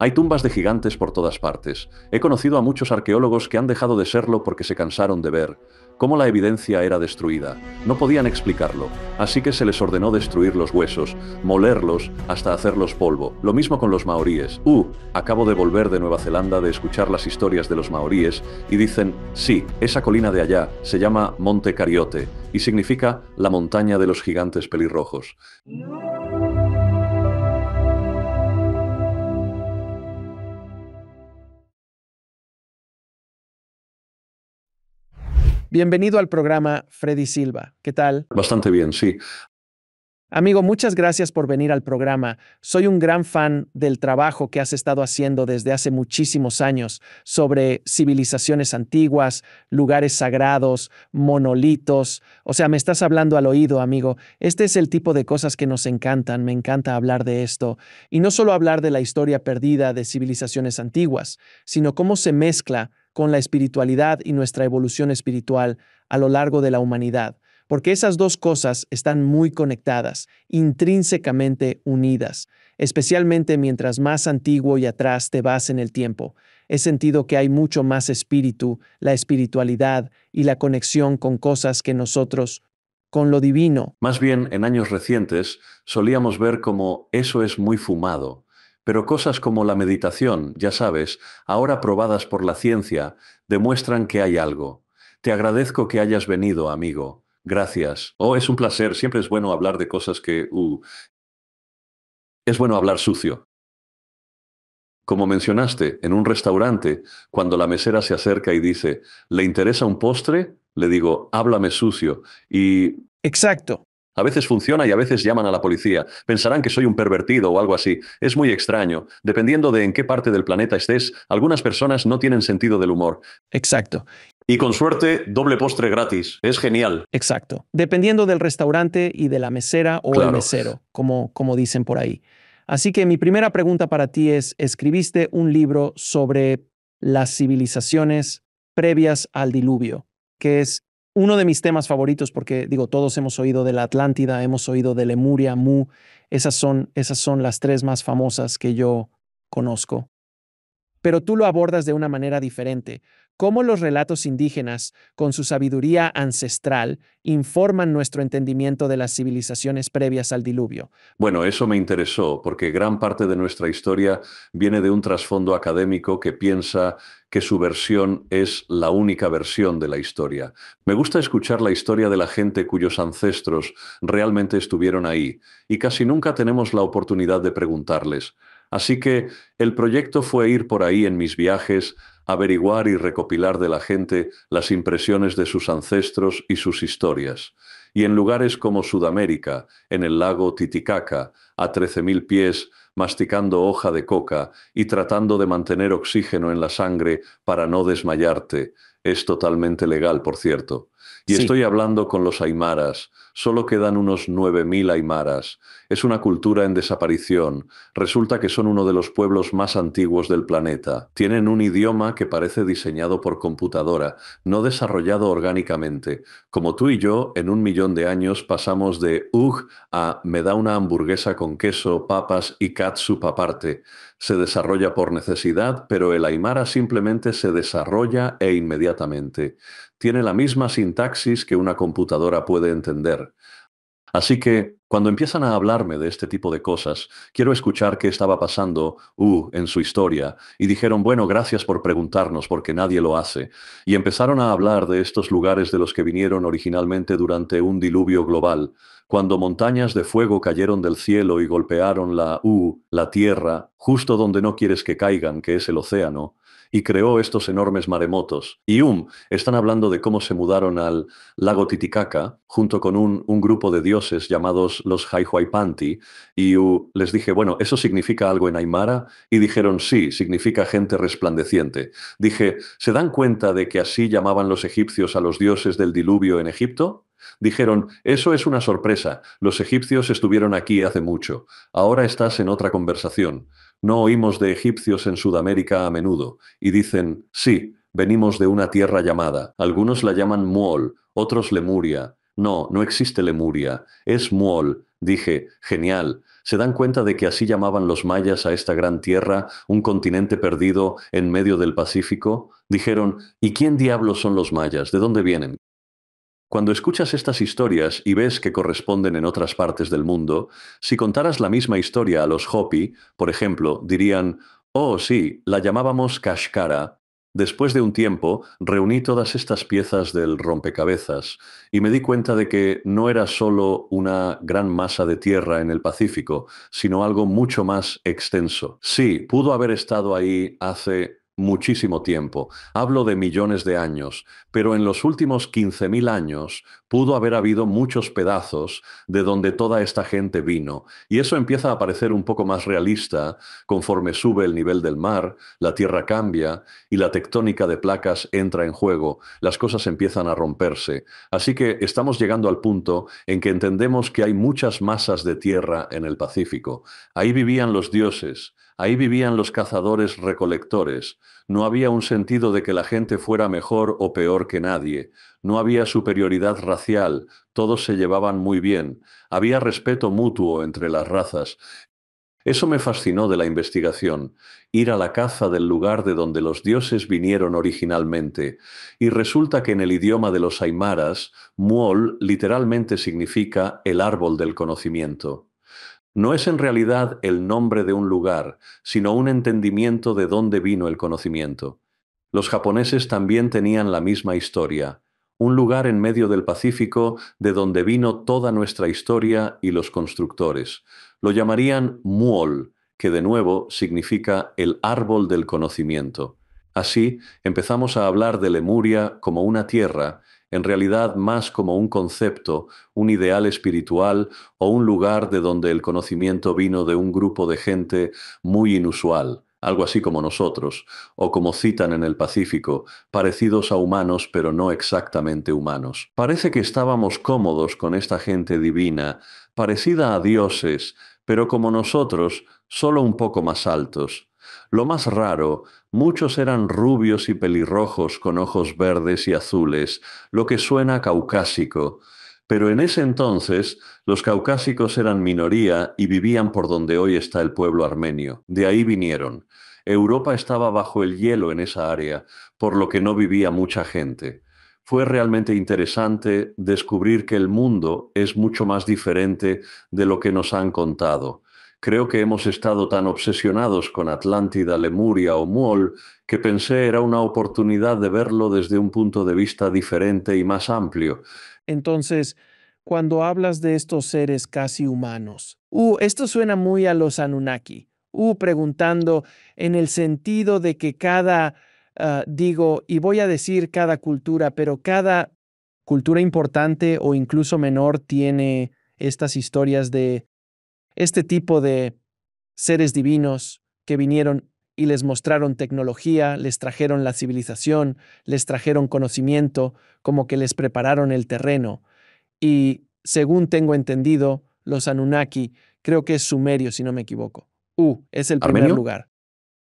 Hay tumbas de gigantes por todas partes. He conocido a muchos arqueólogos que han dejado de serlo porque se cansaron de ver cómo la evidencia era destruida. No podían explicarlo, así que se les ordenó destruir los huesos, molerlos hasta hacerlos polvo. Lo mismo con los maoríes. Acabo de volver de Nueva Zelanda de escuchar las historias de los maoríes y dicen, sí, esa colina de allá se llama Monte Cariote y significa la montaña de los gigantes pelirrojos. Bienvenido al programa Freddy Silva. ¿Qué tal? Bastante bien, sí. Amigo, muchas gracias por venir al programa. Soy un gran fan del trabajo que has estado haciendo desde hace muchísimos años sobre civilizaciones antiguas, lugares sagrados, monolitos. O sea, me estás hablando al oído, amigo. Este es el tipo de cosas que nos encantan. Me encanta hablar de esto. Y no solo hablar de la historia perdida de civilizaciones antiguas, sino cómo se mezcla con la espiritualidad y nuestra evolución espiritual a lo largo de la humanidad. Porque esas dos cosas están muy conectadas, intrínsecamente unidas, especialmente mientras más antiguo y atrás te vas en el tiempo. He sentido que hay mucho más espíritu, la espiritualidad y la conexión con cosas que nosotros, con lo divino. Más bien, en años recientes, solíamos ver como eso es muy fumado. Pero cosas como la meditación, ya sabes, ahora probadas por la ciencia, demuestran que hay algo. Te agradezco que hayas venido, amigo. Gracias. Oh, es un placer. Siempre es bueno hablar de cosas es bueno hablar sucio. Como mencionaste, en un restaurante, cuando la mesera se acerca y dice, ¿le interesa un postre? Le digo, háblame sucio. Y Exacto. a veces funciona y a veces llaman a la policía. Pensarán que soy un pervertido o algo así. Es muy extraño. Dependiendo de en qué parte del planeta estés, algunas personas no tienen sentido del humor. Exacto. Y con suerte, doble postre gratis. Es genial. Exacto. Dependiendo del restaurante y de la mesera o el Claro. mesero, como dicen por ahí. Así que mi primera pregunta para ti es, escribiste un libro sobre las civilizaciones previas al diluvio, que es uno de mis temas favoritos porque, digo, todos hemos oído de la Atlántida, hemos oído de Lemuria, Mu, esas son las tres más famosas que yo conozco, pero tú lo abordas de una manera diferente. ¿Cómo los relatos indígenas, con su sabiduría ancestral, informan nuestro entendimiento de las civilizaciones previas al diluvio? Bueno, eso me interesó porque gran parte de nuestra historia viene de un trasfondo académico que piensa que su versión es la única versión de la historia. Me gusta escuchar la historia de la gente cuyos ancestros realmente estuvieron ahí y casi nunca tenemos la oportunidad de preguntarles. Así que el proyecto fue ir por ahí en mis viajes, averiguar y recopilar de la gente las impresiones de sus ancestros y sus historias. Y en lugares como Sudamérica, en el lago Titicaca, a 13.000 pies, masticando hoja de coca y tratando de mantener oxígeno en la sangre para no desmayarte. Es totalmente legal, por cierto. Y Sí. estoy hablando con los aymaras. Solo quedan unos 9.000 aymaras. Es una cultura en desaparición. Resulta que son uno de los pueblos más antiguos del planeta. Tienen un idioma que parece diseñado por computadora, no desarrollado orgánicamente. Como tú y yo, en 1 millón de años pasamos de a me da una hamburguesa con queso, papas y catsup aparte. Se desarrolla por necesidad, pero el aymara simplemente se desarrolla e inmediatamente. Tiene la misma sintaxis que una computadora puede entender. Así que, cuando empiezan a hablarme de este tipo de cosas, quiero escuchar qué estaba pasando, en su historia, y dijeron, bueno, gracias por preguntarnos, porque nadie lo hace. Y empezaron a hablar de estos lugares de los que vinieron originalmente durante un diluvio global, cuando montañas de fuego cayeron del cielo y golpearon la tierra, justo donde no quieres que caigan, que es el océano, y creó estos enormes maremotos. Y están hablando de cómo se mudaron al lago Titicaca, junto con un grupo de dioses llamados los Haihuaypanti, y les dije, bueno, ¿eso significa algo en Aymara? Y dijeron, sí, significa gente resplandeciente. Dije, ¿se dan cuenta de que así llamaban los egipcios a los dioses del diluvio en Egipto? Dijeron, eso es una sorpresa, los egipcios estuvieron aquí hace mucho, ahora estás en otra conversación. No oímos de egipcios en Sudamérica a menudo, y dicen, sí, venimos de una tierra llamada, algunos la llaman Muol, otros Lemuria. No, no existe Lemuria, es Muol. Dije, genial. ¿Se dan cuenta de que así llamaban los mayas a esta gran tierra, un continente perdido en medio del Pacífico? Dijeron, ¿y quién diablos son los mayas? ¿De dónde vienen? Cuando escuchas estas historias y ves que corresponden en otras partes del mundo, si contaras la misma historia a los Hopi, por ejemplo, dirían, oh sí, la llamábamos Kashkara. Después de un tiempo, reuní todas estas piezas del rompecabezas y me di cuenta de que no era solo una gran masa de tierra en el Pacífico, sino algo mucho más extenso. Sí, pudo haber estado ahí hace muchísimo tiempo. Hablo de millones de años, pero en los últimos 15.000 años pudo haber habido muchos pedazos de donde toda esta gente vino, y eso empieza a parecer un poco más realista conforme sube el nivel del mar, la tierra cambia y la tectónica de placas entra en juego, las cosas empiezan a romperse. Así que estamos llegando al punto en que entendemos que hay muchas masas de tierra en el Pacífico. Ahí vivían los dioses. Ahí vivían los cazadores recolectores. No había un sentido de que la gente fuera mejor o peor que nadie. No había superioridad racial. Todos se llevaban muy bien. Había respeto mutuo entre las razas. Eso me fascinó de la investigación, ir a la caza del lugar de donde los dioses vinieron originalmente. Y resulta que en el idioma de los aymaras, Muol literalmente significa el árbol del conocimiento. No es en realidad el nombre de un lugar, sino un entendimiento de dónde vino el conocimiento. Los japoneses también tenían la misma historia, un lugar en medio del Pacífico de donde vino toda nuestra historia y los constructores. Lo llamarían Muol, que de nuevo significa el árbol del conocimiento. Así, empezamos a hablar de Lemuria como una tierra, en realidad más como un concepto, un ideal espiritual o un lugar de donde el conocimiento vino de un grupo de gente muy inusual, algo así como nosotros, o como citan en el Pacífico, parecidos a humanos pero no exactamente humanos. Parece que estábamos cómodos con esta gente divina, parecida a dioses, pero como nosotros, solo un poco más altos. Lo más raro, muchos eran rubios y pelirrojos con ojos verdes y azules, lo que suena caucásico. Pero en ese entonces, los caucásicos eran minoría y vivían por donde hoy está el pueblo armenio. De ahí vinieron. Europa estaba bajo el hielo en esa área, por lo que no vivía mucha gente. Fue realmente interesante descubrir que el mundo es mucho más diferente de lo que nos han contado. Creo que hemos estado tan obsesionados con Atlántida, Lemuria o Muol que pensé era una oportunidad de verlo desde un punto de vista diferente y más amplio. Entonces, cuando hablas de estos seres casi humanos, esto suena muy a los Anunnaki. Preguntando en el sentido de que digo, y voy a decir cada cultura, pero cada cultura importante o incluso menor tiene estas historias de este tipo de seres divinos que vinieron y les mostraron tecnología, les trajeron la civilización, les trajeron conocimiento, como que les prepararon el terreno. Y según tengo entendido, los Anunnaki, creo que es sumerio, si no me equivoco. Es el primer ¿Armenio? lugar.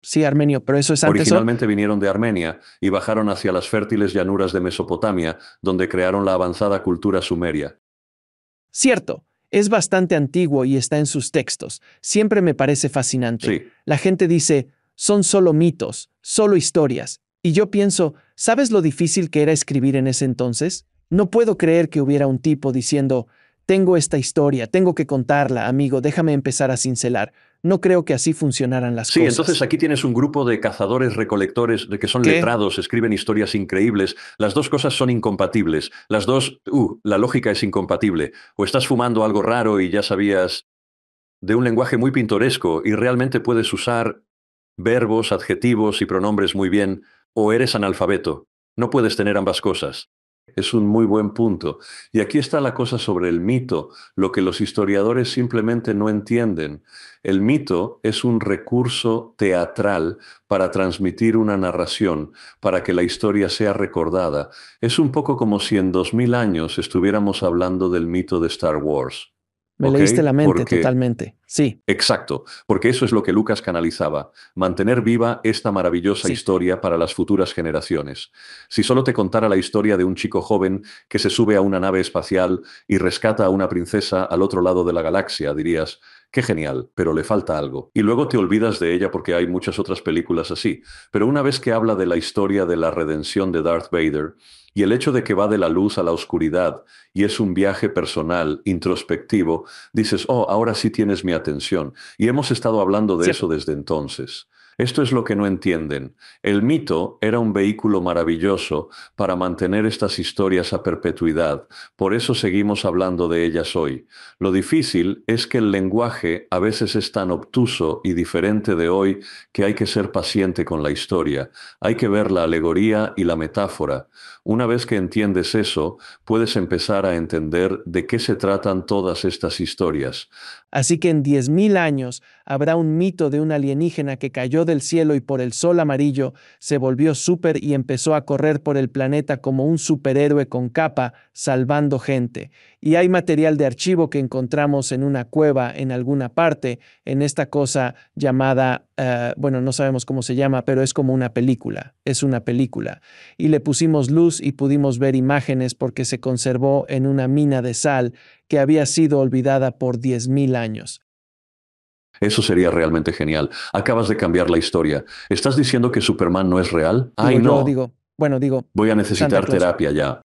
Sí, armenio, pero eso es antes. Originalmente vinieron de Armenia y bajaron hacia las fértiles llanuras de Mesopotamia, donde crearon la avanzada cultura sumeria. Cierto, es bastante antiguo y está en sus textos. Siempre me parece fascinante. Sí. La gente dice, son solo mitos, solo historias. Y yo pienso, ¿sabes lo difícil que era escribir en ese entonces? No puedo creer que hubiera un tipo diciendo, tengo esta historia, tengo que contarla, amigo, déjame empezar a cincelar. No creo que así funcionaran las Sí, entonces cosas. aquí tienes un grupo de cazadores recolectores de que son ¿Qué? letrados, escriben historias increíbles. Las dos cosas son incompatibles. Las dos, la lógica es incompatible. O estás fumando algo raro y ya sabías de un lenguaje muy pintoresco y realmente puedes usar verbos, adjetivos y pronombres muy bien, o eres analfabeto. No puedes tener ambas cosas. Es un muy buen punto. Y aquí está la cosa sobre el mito, lo que los historiadores simplemente no entienden. El mito es un recurso teatral para transmitir una narración, para que la historia sea recordada. Es un poco como si en 2000 años estuviéramos hablando del mito de Star Wars. Me ¿ok? leíste la mente Porque totalmente. Sí, exacto, porque eso es lo que Lucas canalizaba, mantener viva esta maravillosa sí. historia para las futuras generaciones. Si solo te contara la historia de un chico joven que se sube a una nave espacial y rescata a una princesa al otro lado de la galaxia, dirías, qué genial, pero le falta algo. Y luego te olvidas de ella porque hay muchas otras películas así. Pero una vez que habla de la historia de la redención de Darth Vader, y el hecho de que va de la luz a la oscuridad y es un viaje personal, introspectivo, dices, oh, ahora sí tienes mi atención. Y hemos estado hablando de eso Cierto. desde entonces. Esto es lo que no entienden. El mito era un vehículo maravilloso para mantener estas historias a perpetuidad. Por eso seguimos hablando de ellas hoy. Lo difícil es que el lenguaje a veces es tan obtuso y diferente de hoy que hay que ser paciente con la historia. Hay que ver la alegoría y la metáfora. Una vez que entiendes eso, puedes empezar a entender de qué se tratan todas estas historias. Así que en 10.000 años habrá un mito de un alienígena que cayó del cielo y por el sol amarillo se volvió súper y empezó a correr por el planeta como un superhéroe con capa, salvando gente. Y hay material de archivo que encontramos en una cueva en alguna parte, en esta cosa llamada, bueno, no sabemos cómo se llama, pero es como una película, es una película. Y le pusimos luz y pudimos ver imágenes porque se conservó en una mina de sal que había sido olvidada por 10.000 años. Eso sería realmente genial. Acabas de cambiar la historia. ¿Estás diciendo que Superman no es real? Ay, Digo yo, no. digo, bueno, digo, Voy a Santa necesitar Claus. terapia ya.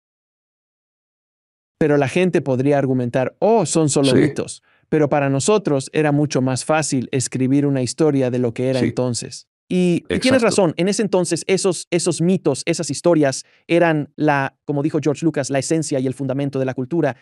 Pero la gente podría argumentar, oh, son solo Sí, mitos. Pero para nosotros era mucho más fácil escribir una historia de lo que era sí, entonces. Y tienes exacto. razón, en ese entonces esos mitos, esas historias eran como dijo George Lucas, la esencia y el fundamento de la cultura.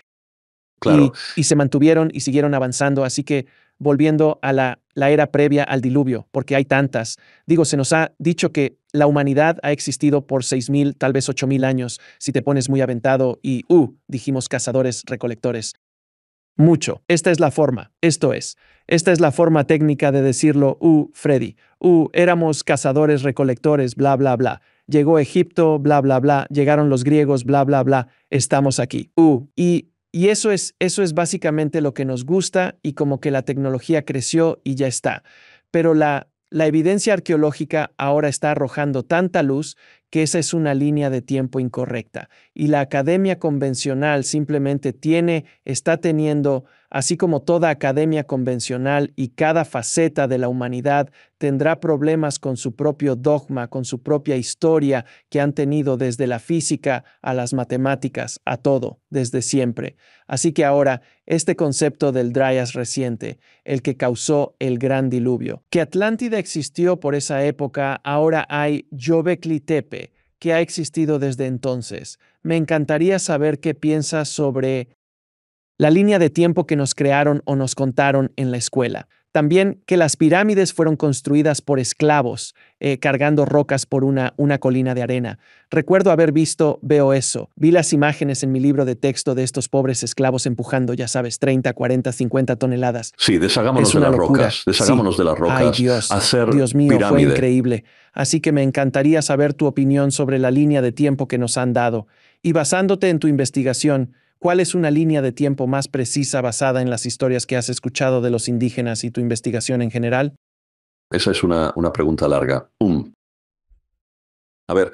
Claro. Y se mantuvieron y siguieron avanzando. Así que volviendo a la era previa al diluvio, porque hay tantas, digo, se nos ha dicho que la humanidad ha existido por 6.000, tal vez 8.000 años, si te pones muy aventado y, dijimos cazadores, recolectores. Mucho. Esta es la forma. Esta es la forma técnica de decirlo, Freddy. Éramos cazadores, recolectores, bla, bla, bla. Llegó Egipto, bla, bla, bla. Llegaron los griegos, bla, bla, bla. Estamos aquí. Y eso es básicamente lo que nos gusta y como que la tecnología creció y ya está. Pero la evidencia arqueológica ahora está arrojando tanta luz que esa es una línea de tiempo incorrecta. Y la academia convencional simplemente está teniendo, así como toda academia convencional y cada faceta de la humanidad tendrá problemas con su propio dogma, con su propia historia que han tenido desde la física a las matemáticas, a todo, desde siempre. Así que ahora, este concepto del Dryas reciente, el que causó el gran diluvio, que Atlántida existió por esa época, ahora hay Göbekli Tepe, que ha existido desde entonces. Me encantaría saber qué piensas sobre la línea de tiempo que nos crearon o nos contaron en la escuela. También que las pirámides fueron construidas por esclavos, cargando rocas por una colina de arena. Veo eso. Vi las imágenes en mi libro de texto de estos pobres esclavos empujando, ya sabes, 30, 40, 50 toneladas. Sí, deshagámonos Es de una las locura. rocas. Sí. Deshagámonos de las Ay, rocas. Dios. Hacer Dios mío, fue pirámide. increíble. Así que me encantaría saber tu opinión sobre la línea de tiempo que nos han dado. Y basándote en tu investigación, ¿cuál es una línea de tiempo más precisa basada en las historias que has escuchado de los indígenas y tu investigación en general? Esa es una pregunta larga. A ver,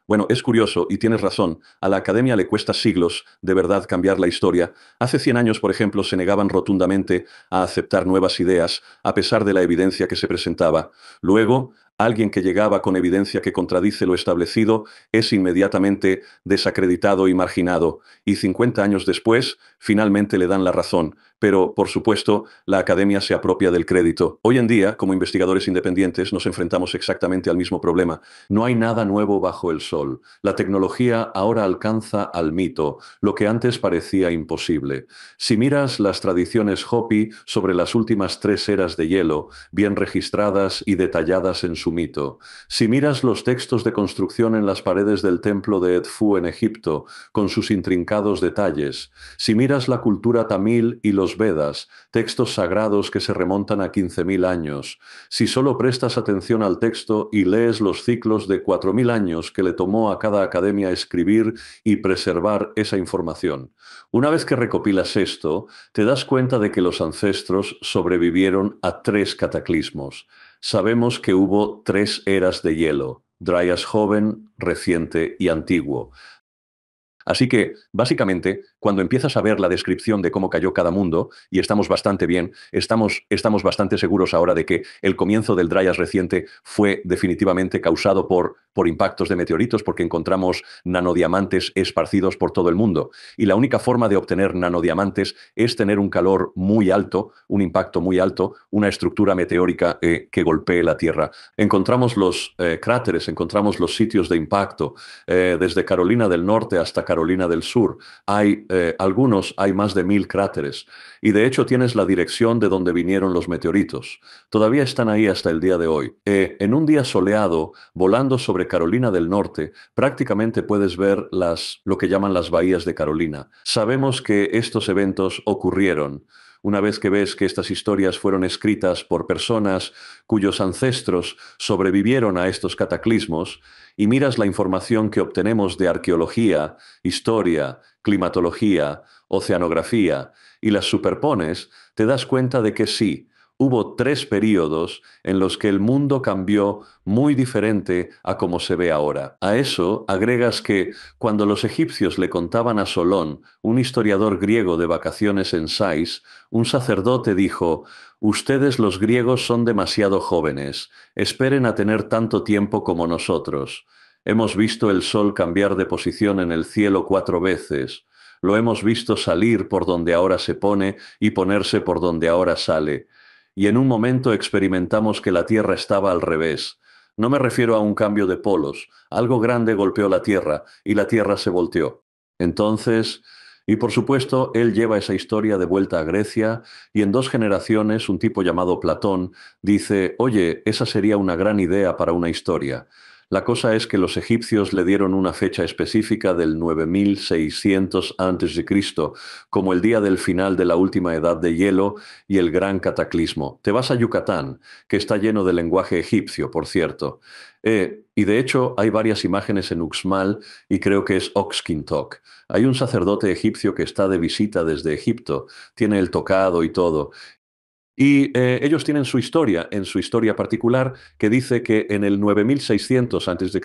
bueno, es curioso y tienes razón. A la academia le cuesta siglos, de verdad, cambiar la historia. Hace 100 años, por ejemplo, se negaban rotundamente a aceptar nuevas ideas, a pesar de la evidencia que se presentaba. Luego, alguien que llegaba con evidencia que contradice lo establecido es inmediatamente desacreditado y marginado. Y 50 años después, finalmente le dan la razón. Pero, por supuesto, la academia se apropia del crédito. Hoy en día, como investigadores independientes, nos enfrentamos exactamente al mismo problema. No hay nada nuevo bajo el sol. La tecnología ahora alcanza al mito, lo que antes parecía imposible. Si miras las tradiciones Hopi sobre las últimas 3 eras de hielo, bien registradas y detalladas en su mito, si miras los textos de construcción en las paredes del templo de Edfu en Egipto, con sus intrincados detalles, si miras la cultura tamil y los los Vedas, textos sagrados que se remontan a 15.000 años. Si solo prestas atención al texto y lees los ciclos de 4.000 años que le tomó a cada academia escribir y preservar esa información. Una vez que recopilas esto, te das cuenta de que los ancestros sobrevivieron a 3 cataclismos. Sabemos que hubo 3 eras de hielo: Dryas joven, reciente y antiguo. Así que, básicamente, cuando empiezas a ver la descripción de cómo cayó cada mundo, y estamos bastante bien, estamos bastante seguros ahora de que el comienzo del Dryas reciente fue definitivamente causado por impactos de meteoritos, porque encontramos nanodiamantes esparcidos por todo el mundo. Y la única forma de obtener nanodiamantes es tener un calor muy alto, un impacto muy alto, una estructura meteórica que golpee la Tierra. Encontramos los cráteres, encontramos los sitios de impacto, desde Carolina del Norte hasta Carolina del Sur. Hay más de 1.000 cráteres. Y de hecho tienes la dirección de donde vinieron los meteoritos. Todavía están ahí hasta el día de hoy. En un día soleado, volando sobre Carolina del Norte, prácticamente puedes ver lo que llaman las bahías de Carolina. Sabemos que estos eventos ocurrieron. Una vez que ves que estas historias fueron escritas por personas cuyos ancestros sobrevivieron a estos cataclismos, y miras la información que obtenemos de arqueología, historia, climatología, oceanografía, y las superpones, te das cuenta de que sí, hubo 3 períodos en los que el mundo cambió muy diferente a como se ve ahora. A eso agregas que cuando los egipcios le contaban a Solón, un historiador griego de vacaciones en Sais, un sacerdote dijo: «Ustedes los griegos son demasiado jóvenes, esperen a tener tanto tiempo como nosotros. Hemos visto el sol cambiar de posición en el cielo 4 veces. Lo hemos visto salir por donde ahora se pone y ponerse por donde ahora sale. Y en un momento experimentamos que la Tierra estaba al revés. No me refiero a un cambio de polos. Algo grande golpeó la Tierra y la Tierra se volteó. Entonces, y por supuesto, él lleva esa historia de vuelta a Grecia, y en 2 generaciones un tipo llamado Platón dice: «Oye, esa sería una gran idea para una historia». La cosa es que los egipcios le dieron una fecha específica del 9600 a.C. como el día del final de la última edad de hielo y el gran cataclismo. Te vas a Yucatán, que está lleno de lenguaje egipcio, por cierto. Y de hecho hay varias imágenes en Uxmal, y creo que es Oxkintok. Hay un sacerdote egipcio que está de visita desde Egipto, tiene el tocado y todo. Y ellos tienen su historia, en su historia particular, que dice que en el 9600 a.C.,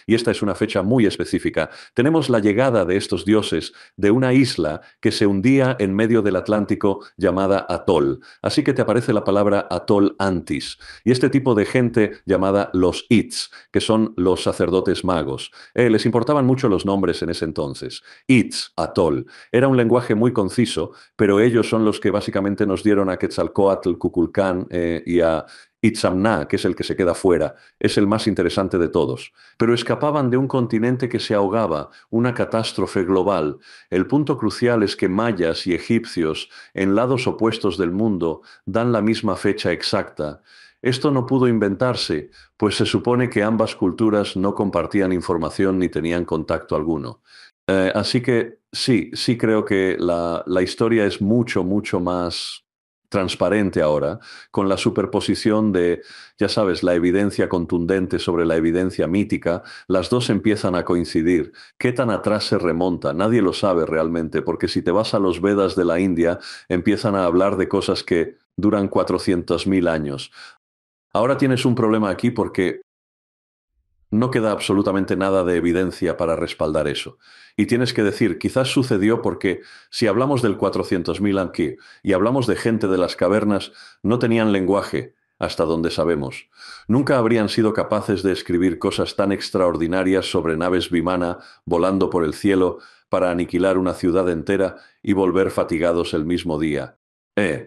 y esta es una fecha muy específica, tenemos la llegada de estos dioses de una isla que se hundía en medio del Atlántico llamada Atol. Así que te aparece la palabra Atol Antis. Y este tipo de gente llamada los Its, que son los sacerdotes magos. Les importaban mucho los nombres en ese entonces. Its, Atol. Era un lenguaje muy conciso, pero ellos son los que básicamente nos dieron a Quetzalcóatl, Kukulcán y a Itzamna, que es el que se queda fuera. Es el más interesante de todos. Pero escapaban de un continente que se ahogaba, una catástrofe global. El punto crucial es que mayas y egipcios, en lados opuestos del mundo, dan la misma fecha exacta. Esto no pudo inventarse, pues se supone que ambas culturas no compartían información ni tenían contacto alguno. Así que sí creo que la historia es mucho, mucho más transparente ahora, con la superposición de, ya sabes, la evidencia contundente sobre la evidencia mítica. Las dos empiezan a coincidir. ¿Qué tan atrás se remonta? Nadie lo sabe realmente, porque si te vas a los Vedas de la India, empiezan a hablar de cosas que duran 400.000 años. Ahora tienes un problema aquí porque no queda absolutamente nada de evidencia para respaldar eso. Y tienes que decir, quizás sucedió porque si hablamos del 400.000 aquí y hablamos de gente de las cavernas, no tenían lenguaje, hasta donde sabemos. Nunca habrían sido capaces de escribir cosas tan extraordinarias sobre naves Vimana volando por el cielo para aniquilar una ciudad entera y volver fatigados el mismo día.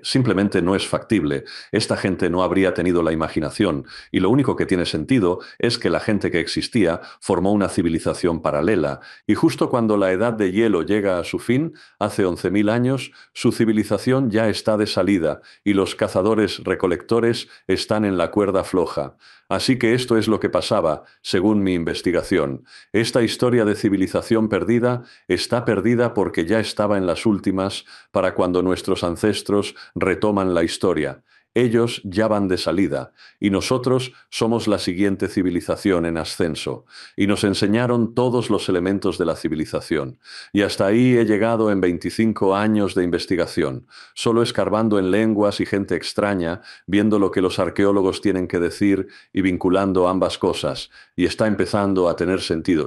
Simplemente no es factible. Esta gente no habría tenido la imaginación, y lo único que tiene sentido es que la gente que existía formó una civilización paralela, y justo cuando la edad de hielo llega a su fin, hace 11.000 años, su civilización ya está de salida, y los cazadores-recolectores están en la cuerda floja. Así que esto es lo que pasaba, según mi investigación. Esta historia de civilización perdida está perdida porque ya estaba en las últimas para cuando nuestros ancestros retoman la historia. Ellos ya van de salida, y nosotros somos la siguiente civilización en ascenso, y nos enseñaron todos los elementos de la civilización. Y hasta ahí he llegado en 25 años de investigación, solo escarbando en lenguas y gente extraña, viendo lo que los arqueólogos tienen que decir y vinculando ambas cosas, y está empezando a tener sentido.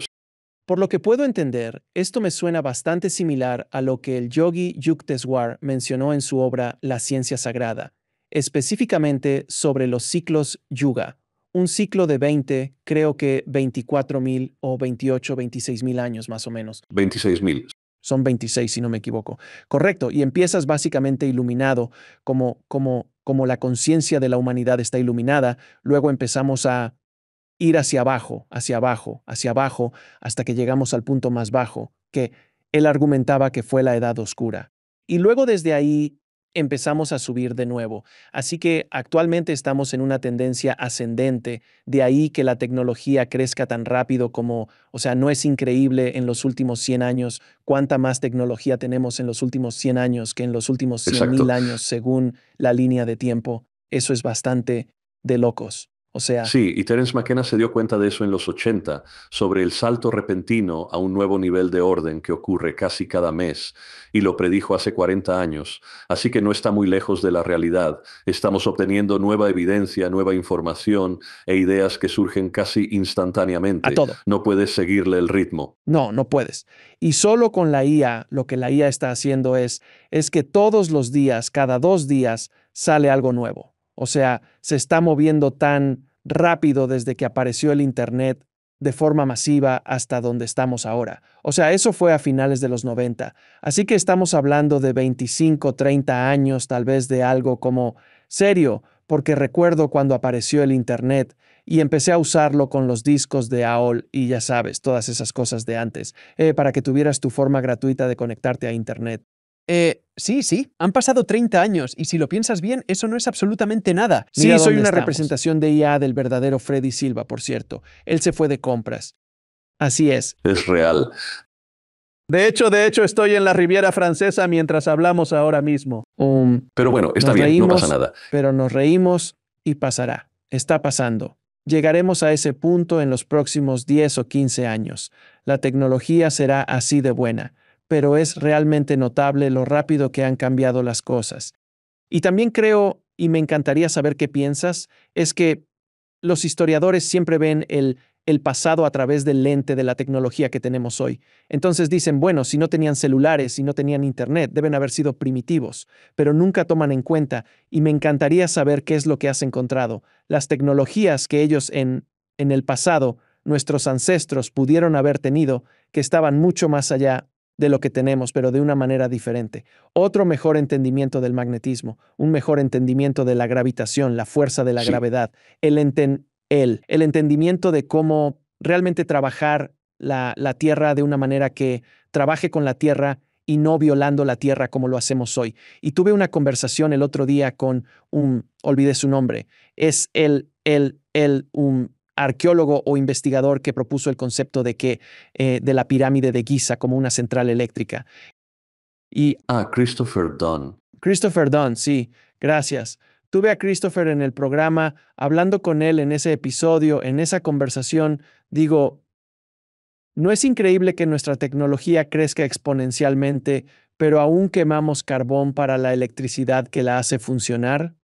Por lo que puedo entender, esto me suena bastante similar a lo que el yogi Yukteswar mencionó en su obra La ciencia sagrada, específicamente sobre los ciclos yuga, un ciclo de 20, creo que 24.000 o 28, 26.000 años más o menos. 26.000. Son 26 si no me equivoco. Correcto, y empiezas básicamente iluminado, como la conciencia de la humanidad está iluminada, luego empezamos a ir hacia abajo, hacia abajo, hacia abajo, hasta que llegamos al punto más bajo, que él argumentaba que fue la Edad Oscura. Y luego desde ahí empezamos a subir de nuevo. Así que actualmente estamos en una tendencia ascendente, de ahí que la tecnología crezca tan rápido como, o sea, no es increíble en los últimos 100 años cuánta más tecnología tenemos en los últimos 100 años que en los últimos 100.000 Exacto. años según la línea de tiempo. Eso es bastante de locos. O sea, Sí, y Terence McKenna se dio cuenta de eso en los 80, sobre el salto repentino a un nuevo nivel de orden que ocurre casi cada mes, y lo predijo hace 40 años, así que no está muy lejos de la realidad. Estamos obteniendo nueva evidencia, nueva información e ideas que surgen casi a instantáneamente. todo. No puedes seguirle el ritmo. No, no puedes. Y solo con la IA, lo que la IA está haciendo es que todos los días, cada 2 días, sale algo nuevo. O sea, se está moviendo tan rápido desde que apareció el Internet de forma masiva hasta donde estamos ahora. O sea, eso fue a finales de los 90. Así que estamos hablando de 25, 30 años tal vez de algo como serio, porque recuerdo cuando apareció el Internet y empecé a usarlo con los discos de AOL y ya sabes, todas esas cosas de antes, para que tuvieras tu forma gratuita de conectarte a Internet. Sí, han pasado 30 años y si lo piensas bien, eso no es absolutamente nada. Sí, Mira soy dónde una estamos. representación de IA del verdadero Freddy Silva, por cierto. Él se fue de compras. Así es. Es real. De hecho, estoy en la Riviera Francesa mientras hablamos ahora mismo. Pero bueno, está Nos bien, no reímos, pasa nada. pero nos reímos y pasará. Está pasando. Llegaremos a ese punto en los próximos 10 o 15 años. La tecnología será así de buena, pero es realmente notable lo rápido que han cambiado las cosas. Y también creo, y me encantaría saber qué piensas, es que los historiadores siempre ven el pasado a través del lente de la tecnología que tenemos hoy. Entonces dicen, bueno, si no tenían celulares, si no tenían internet, deben haber sido primitivos, pero nunca toman en cuenta, y me encantaría saber qué es lo que has encontrado. Las tecnologías que ellos en el pasado, nuestros ancestros pudieron haber tenido, que estaban mucho más allá de lo que tenemos, pero de una manera diferente. Otro mejor entendimiento del magnetismo, un mejor entendimiento de la gravitación, la fuerza de la Sí. gravedad, el entendimiento de cómo realmente trabajar la Tierra de una manera que trabaje con la Tierra y no violando la Tierra como lo hacemos hoy. Y tuve una conversación el otro día con olvidé su nombre, es un arqueólogo o investigador que propuso el concepto de la pirámide de Giza como una central eléctrica. Y Christopher Dunn. Christopher Dunn, sí, gracias. Tuve a Christopher en el programa, hablando con él en ese episodio, en esa conversación. Digo, ¿no es increíble que nuestra tecnología crezca exponencialmente, pero aún quemamos carbón para la electricidad que la hace funcionar?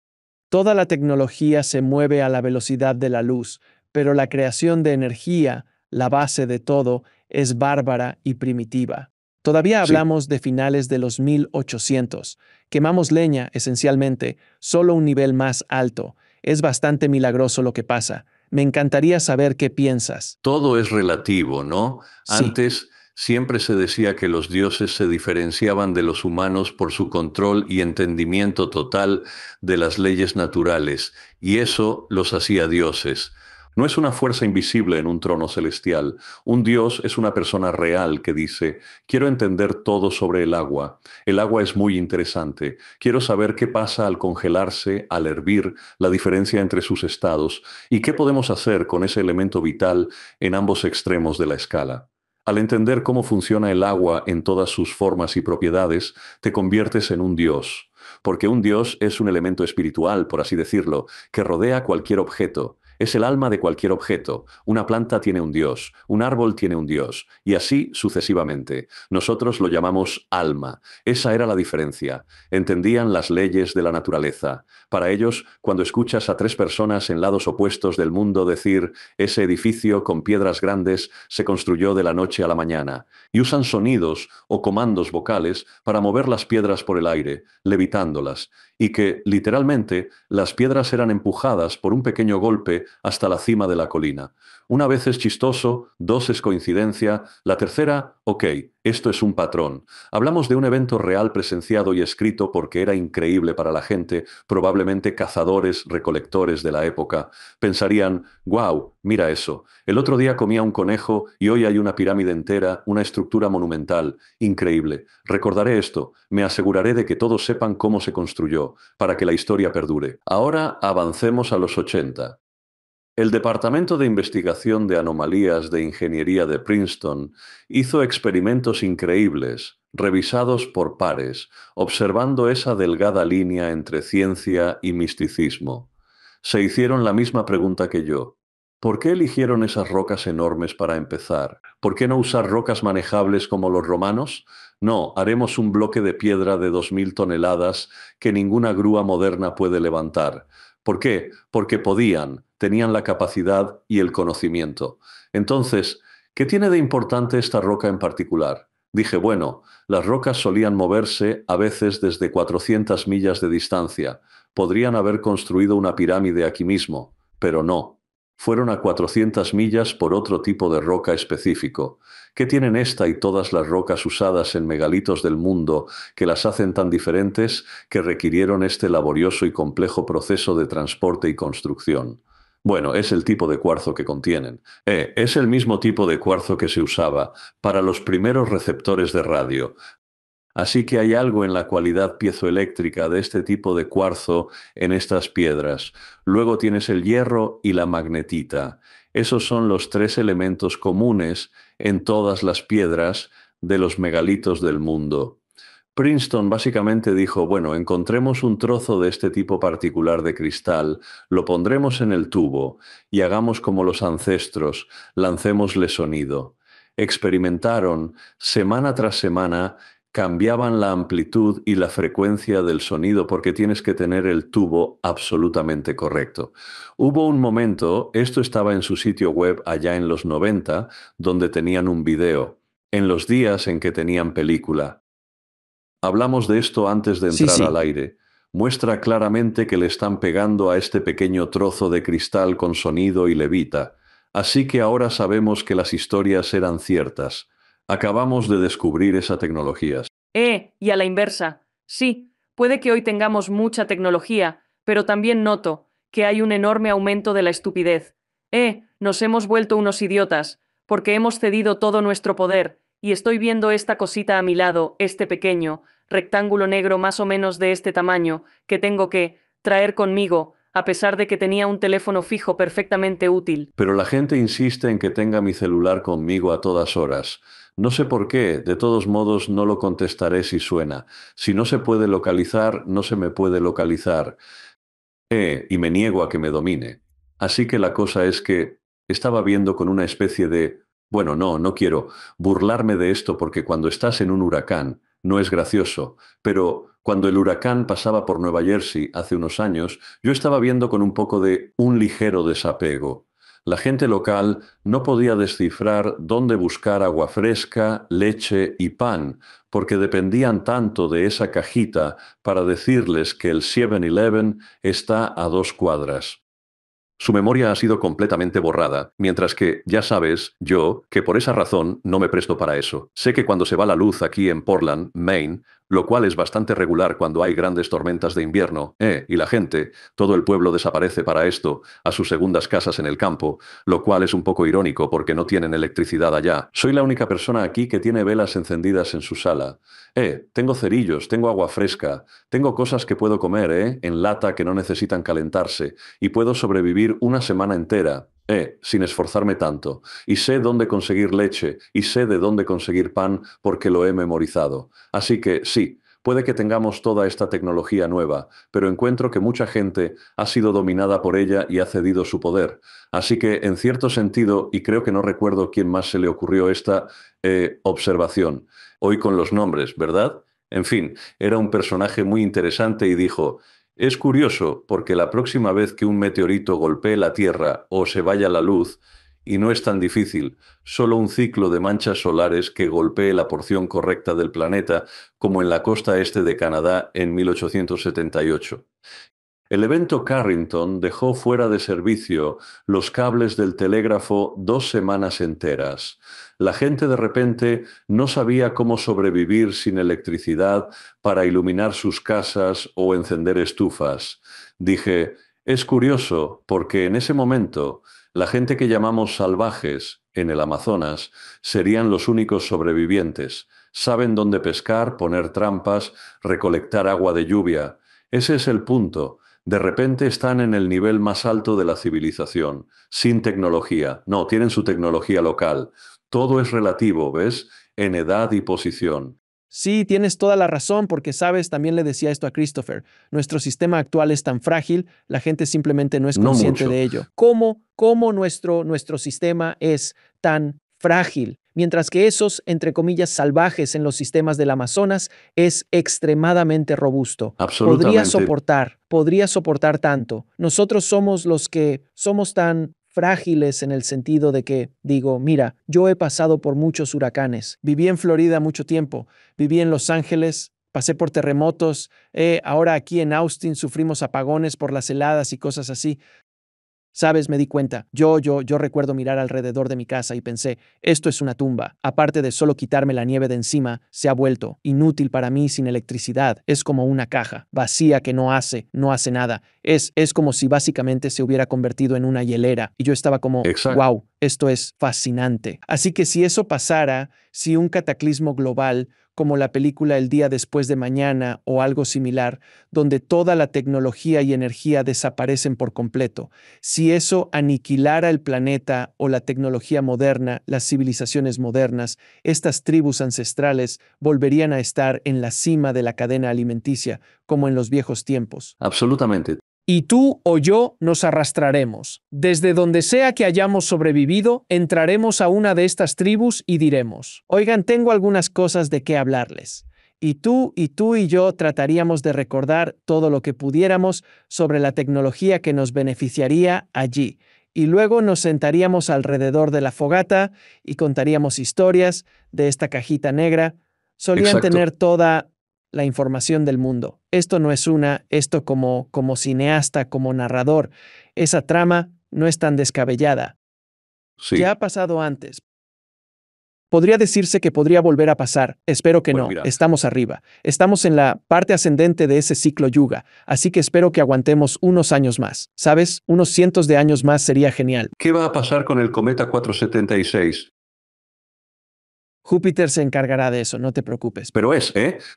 Toda la tecnología se mueve a la velocidad de la luz, pero la creación de energía, la base de todo, es bárbara y primitiva. Todavía Sí. hablamos de finales de los 1800. Quemamos leña, esencialmente, solo un nivel más alto. Es bastante milagroso lo que pasa. Me encantaría saber qué piensas. Todo es relativo, ¿no? Sí. Antes siempre se decía que los dioses se diferenciaban de los humanos por su control y entendimiento total de las leyes naturales, y eso los hacía dioses. No es una fuerza invisible en un trono celestial. Un Dios es una persona real que dice, quiero entender todo sobre el agua. El agua es muy interesante. Quiero saber qué pasa al congelarse, al hervir, la diferencia entre sus estados y qué podemos hacer con ese elemento vital en ambos extremos de la escala. Al entender cómo funciona el agua en todas sus formas y propiedades, te conviertes en un Dios. Porque un Dios es un elemento espiritual, por así decirlo, que rodea cualquier objeto. Es el alma de cualquier objeto. Una planta tiene un Dios, un árbol tiene un Dios, y así sucesivamente. Nosotros lo llamamos alma. Esa era la diferencia. Entendían las leyes de la naturaleza. Para ellos, cuando escuchas a tres personas en lados opuestos del mundo decir, ese edificio con piedras grandes se construyó de la noche a la mañana, y usan sonidos o comandos vocales para mover las piedras por el aire, levitándolas, y que, literalmente, las piedras eran empujadas por un pequeño golpe hasta la cima de la colina. Una vez es chistoso, dos es coincidencia, la tercera, ok, esto es un patrón. Hablamos de un evento real presenciado y escrito porque era increíble para la gente, probablemente cazadores, recolectores de la época. Pensarían, wow, mira eso. El otro día comía un conejo y hoy hay una pirámide entera, una estructura monumental. Increíble. Recordaré esto. Me aseguraré de que todos sepan cómo se construyó, para que la historia perdure. Ahora avancemos a los 80. El Departamento de Investigación de Anomalías de Ingeniería de Princeton hizo experimentos increíbles, revisados por pares, observando esa delgada línea entre ciencia y misticismo. Se hicieron la misma pregunta que yo. ¿Por qué eligieron esas rocas enormes para empezar? ¿Por qué no usar rocas manejables como los romanos? No, haremos un bloque de piedra de 2000 toneladas que ninguna grúa moderna puede levantar. ¿Por qué? Porque podían, tenían la capacidad y el conocimiento. Entonces, ¿qué tiene de importante esta roca en particular? Dije, bueno, las rocas solían moverse a veces desde 400 millas de distancia. Podrían haber construido una pirámide aquí mismo, pero no. Fueron a 400 millas por otro tipo de roca específico. ¿Qué tienen esta y todas las rocas usadas en megalitos del mundo que las hacen tan diferentes que requirieron este laborioso y complejo proceso de transporte y construcción? Bueno, es el tipo de cuarzo que contienen. Es el mismo tipo de cuarzo que se usaba para los primeros receptores de radio. Así que hay algo en la cualidad piezoeléctrica de este tipo de cuarzo en estas piedras. Luego tienes el hierro y la magnetita. Esos son los tres elementos comunes en todas las piedras de los megalitos del mundo. Princeton básicamente dijo, bueno, encontremos un trozo de este tipo particular de cristal, lo pondremos en el tubo y hagamos como los ancestros, lancémosle sonido. Experimentaron semana tras semana, cambiaban la amplitud y la frecuencia del sonido porque tienes que tener el tubo absolutamente correcto. Hubo un momento, esto estaba en su sitio web allá en los 90, donde tenían un video, en los días en que tenían película. Hablamos de esto antes de Sí, entrar sí. al aire. Muestra claramente que le están pegando a este pequeño trozo de cristal con sonido y levita. Así que ahora sabemos que las historias eran ciertas. Acabamos de descubrir esa tecnología. Y a la inversa. Sí, puede que hoy tengamos mucha tecnología, pero también noto que hay un enorme aumento de la estupidez. Nos hemos vuelto unos idiotas, porque hemos cedido todo nuestro poder, y estoy viendo esta cosita a mi lado, este pequeño rectángulo negro más o menos de este tamaño, que tengo que traer conmigo, a pesar de que tenía un teléfono fijo perfectamente útil. Pero la gente insiste en que tenga mi celular conmigo a todas horas. No sé por qué, de todos modos no lo contestaré si suena. Si no se puede localizar, no se me puede localizar. Y me niego a que me domine. Así que la cosa es que estaba viendo con una especie de, bueno, no quiero burlarme de esto porque cuando estás en un huracán no es gracioso, pero cuando el huracán pasaba por Nueva Jersey hace unos años, yo estaba viendo con un poco de un ligero desapego. La gente local no podía descifrar dónde buscar agua fresca, leche y pan, porque dependían tanto de esa cajita para decirles que el 7-Eleven está a 2 cuadras. Su memoria ha sido completamente borrada, mientras que, ya sabes, yo, que por esa razón no me presto para eso. Sé que cuando se va la luz aquí en Portland, Maine, lo cual es bastante regular cuando hay grandes tormentas de invierno, y la gente, todo el pueblo desaparece para esto, a sus segundas casas en el campo, lo cual es un poco irónico porque no tienen electricidad allá. Soy la única persona aquí que tiene velas encendidas en su sala. Tengo cerillos, tengo agua fresca, tengo cosas que puedo comer, en lata que no necesitan calentarse, y puedo sobrevivir una semana entera, sin esforzarme tanto. Y sé dónde conseguir leche, y sé de dónde conseguir pan porque lo he memorizado. Así que sí, puede que tengamos toda esta tecnología nueva, pero encuentro que mucha gente ha sido dominada por ella y ha cedido su poder. Así que, en cierto sentido, y creo que no recuerdo quién más se le ocurrió esta observación, hoy con los nombres, ¿verdad? En fin, era un personaje muy interesante y dijo: es curioso, porque la próxima vez que un meteorito golpee la Tierra o se vaya la luz, y no es tan difícil, solo un ciclo de manchas solares que golpee la porción correcta del planeta, como en la costa este de Canadá en 1878. El evento Carrington dejó fuera de servicio los cables del telégrafo 2 semanas enteras. La gente de repente no sabía cómo sobrevivir sin electricidad para iluminar sus casas o encender estufas. Dije, es curioso porque en ese momento la gente que llamamos salvajes en el Amazonas serían los únicos sobrevivientes. Saben dónde pescar, poner trampas, recolectar agua de lluvia. Ese es el punto. De repente están en el nivel más alto de la civilización, sin tecnología. No, tienen su tecnología local. Todo es relativo, ¿ves? En edad y posición. Sí, tienes toda la razón, porque sabes, también le decía esto a Christopher, nuestro sistema actual es tan frágil, la gente simplemente no es No consciente mucho. de ello. ¿Cómo nuestro sistema es tan frágil? Mientras que esos, entre comillas, salvajes en los sistemas del Amazonas es extremadamente robusto. Absolutamente. Podría soportar tanto. Nosotros somos los que somos tan frágiles en el sentido de que, digo, mira, yo he pasado por muchos huracanes, viví en Florida mucho tiempo, viví en Los Ángeles, pasé por terremotos, ahora aquí en Austin sufrimos apagones por las heladas y cosas así. Sabes, me di cuenta. Yo recuerdo mirar alrededor de mi casa y pensé, esto es una tumba. Aparte de solo quitarme la nieve de encima, se ha vuelto inútil para mí sin electricidad. Es como una caja vacía que no hace nada. Es como si básicamente se hubiera convertido en una hielera. Y yo estaba como, Exacto. wow, esto es fascinante. Así que si eso pasara, si un cataclismo global como la película El día después de mañana o algo similar, donde toda la tecnología y energía desaparecen por completo, si eso aniquilara el planeta o la tecnología moderna, las civilizaciones modernas, estas tribus ancestrales volverían a estar en la cima de la cadena alimenticia, como en los viejos tiempos. Absolutamente. Y tú o yo nos arrastraremos. Desde donde sea que hayamos sobrevivido, entraremos a una de estas tribus y diremos, oigan, tengo algunas cosas de qué hablarles. Y tú y yo trataríamos de recordar todo lo que pudiéramos sobre la tecnología que nos beneficiaría allí. Y luego nos sentaríamos alrededor de la fogata y contaríamos historias de esta cajita negra. Solían Exacto. tener toda la información del mundo. Esto como cineasta, como narrador, esa trama no es tan descabellada. Sí. Ya ha pasado antes. Podría decirse que podría volver a pasar. Espero que Bueno, no. mira. Estamos arriba. Estamos en la parte ascendente de ese ciclo yuga, así que espero que aguantemos unos años más. ¿Sabes? Unos cientos de años más sería genial. ¿Qué va a pasar con el cometa 476? Júpiter se encargará de eso, no te preocupes. Pero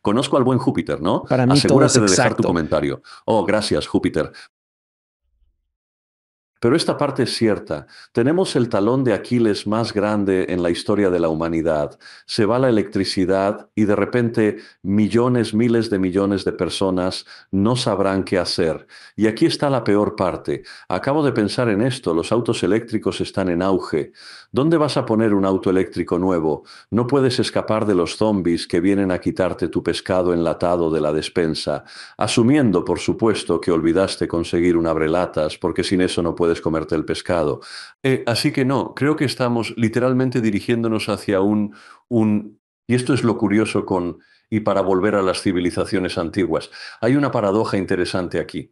conozco al buen Júpiter, ¿no? Para mí todo es Asegúrate de dejar tu exacto. comentario. Oh, gracias, Júpiter. Pero esta parte es cierta. Tenemos el talón de Aquiles más grande en la historia de la humanidad. Se va la electricidad y de repente millones, miles de millones de personas no sabrán qué hacer. Y aquí está la peor parte. Acabo de pensar en esto. Los autos eléctricos están en auge. ¿Dónde vas a poner un auto eléctrico nuevo? No puedes escapar de los zombies que vienen a quitarte tu pescado enlatado de la despensa. Asumiendo, por supuesto, que olvidaste conseguir un abrelatas, porque sin eso no puedes comerte el pescado. Así que no, creo que estamos literalmente dirigiéndonos hacia y esto es lo curioso y para volver a las civilizaciones antiguas. Hay una paradoja interesante aquí.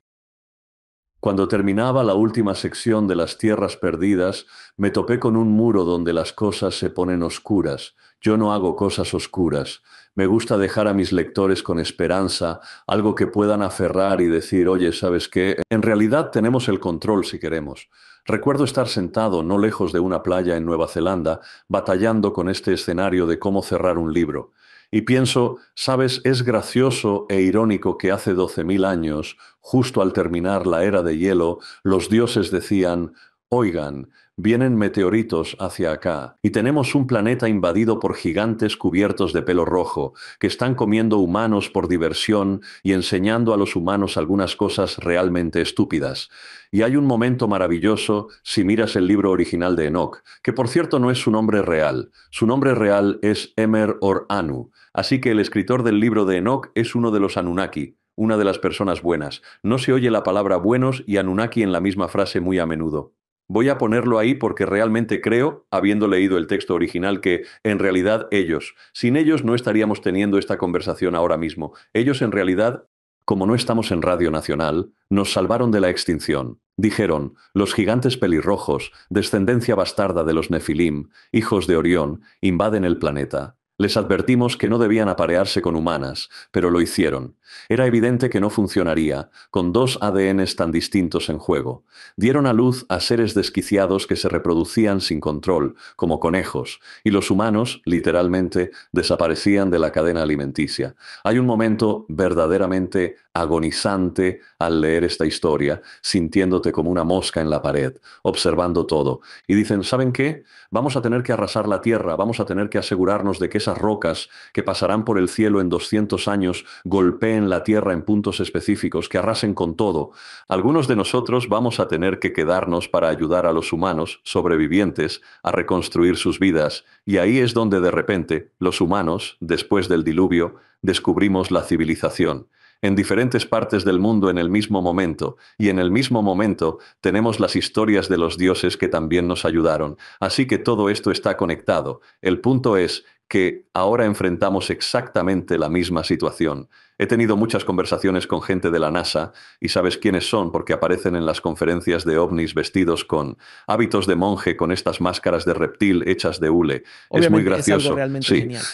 Cuando terminaba la última sección de las tierras perdidas, me topé con un muro donde las cosas se ponen oscuras. Yo no hago cosas oscuras. Me gusta dejar a mis lectores con esperanza, algo que puedan aferrar y decir, oye, ¿sabes qué? En realidad tenemos el control si queremos. Recuerdo estar sentado no lejos de una playa en Nueva Zelanda, batallando con este escenario de cómo cerrar un libro. Y pienso, sabes, es gracioso e irónico que hace 12.000 años, justo al terminar la era de hielo, los dioses decían, oigan, vienen meteoritos hacia acá y tenemos un planeta invadido por gigantes cubiertos de pelo rojo, que están comiendo humanos por diversión y enseñando a los humanos algunas cosas realmente estúpidas. Y hay un momento maravilloso si miras el libro original de Enoch, que por cierto no es su nombre real. Su nombre real es Emer or Anu. Así que el escritor del libro de Enoch es uno de los Anunnaki, una de las personas buenas. No se oye la palabra buenos y Anunnaki en la misma frase muy a menudo. Voy a ponerlo ahí porque realmente creo, habiendo leído el texto original, que en realidad ellos, sin ellos no estaríamos teniendo esta conversación ahora mismo. Ellos en realidad, como no estamos en Radio Nacional, nos salvaron de la extinción. Dijeron, los gigantes pelirrojos, descendencia bastarda de los Nefilim, hijos de Orión, invaden el planeta. Les advertimos que no debían aparearse con humanas, pero lo hicieron. Era evidente que no funcionaría, con dos ADNs tan distintos en juego. Dieron a luz a seres desquiciados que se reproducían sin control, como conejos, y los humanos, literalmente, desaparecían de la cadena alimenticia. Hay un momento verdaderamente agonizante al leer esta historia, sintiéndote como una mosca en la pared, observando todo. Y dicen, ¿saben qué? Vamos a tener que arrasar la tierra, vamos a tener que asegurarnos de que esas rocas que pasarán por el cielo en 200 años golpeen la tierra en puntos específicos, que arrasen con todo. Algunos de nosotros vamos a tener que quedarnos para ayudar a los humanos sobrevivientes a reconstruir sus vidas, y ahí es donde de repente los humanos, después del diluvio, descubrimos la civilización. En diferentes partes del mundo en el mismo momento, y en el mismo momento tenemos las historias de los dioses que también nos ayudaron. Así que todo esto está conectado. El punto es que ahora enfrentamos exactamente la misma situación. He tenido muchas conversaciones con gente de la NASA y sabes quiénes son porque aparecen en las conferencias de ovnis vestidos con hábitos de monje con estas máscaras de reptil hechas de hule. Es muy Obviamente es algo gracioso. realmente Sí. genial.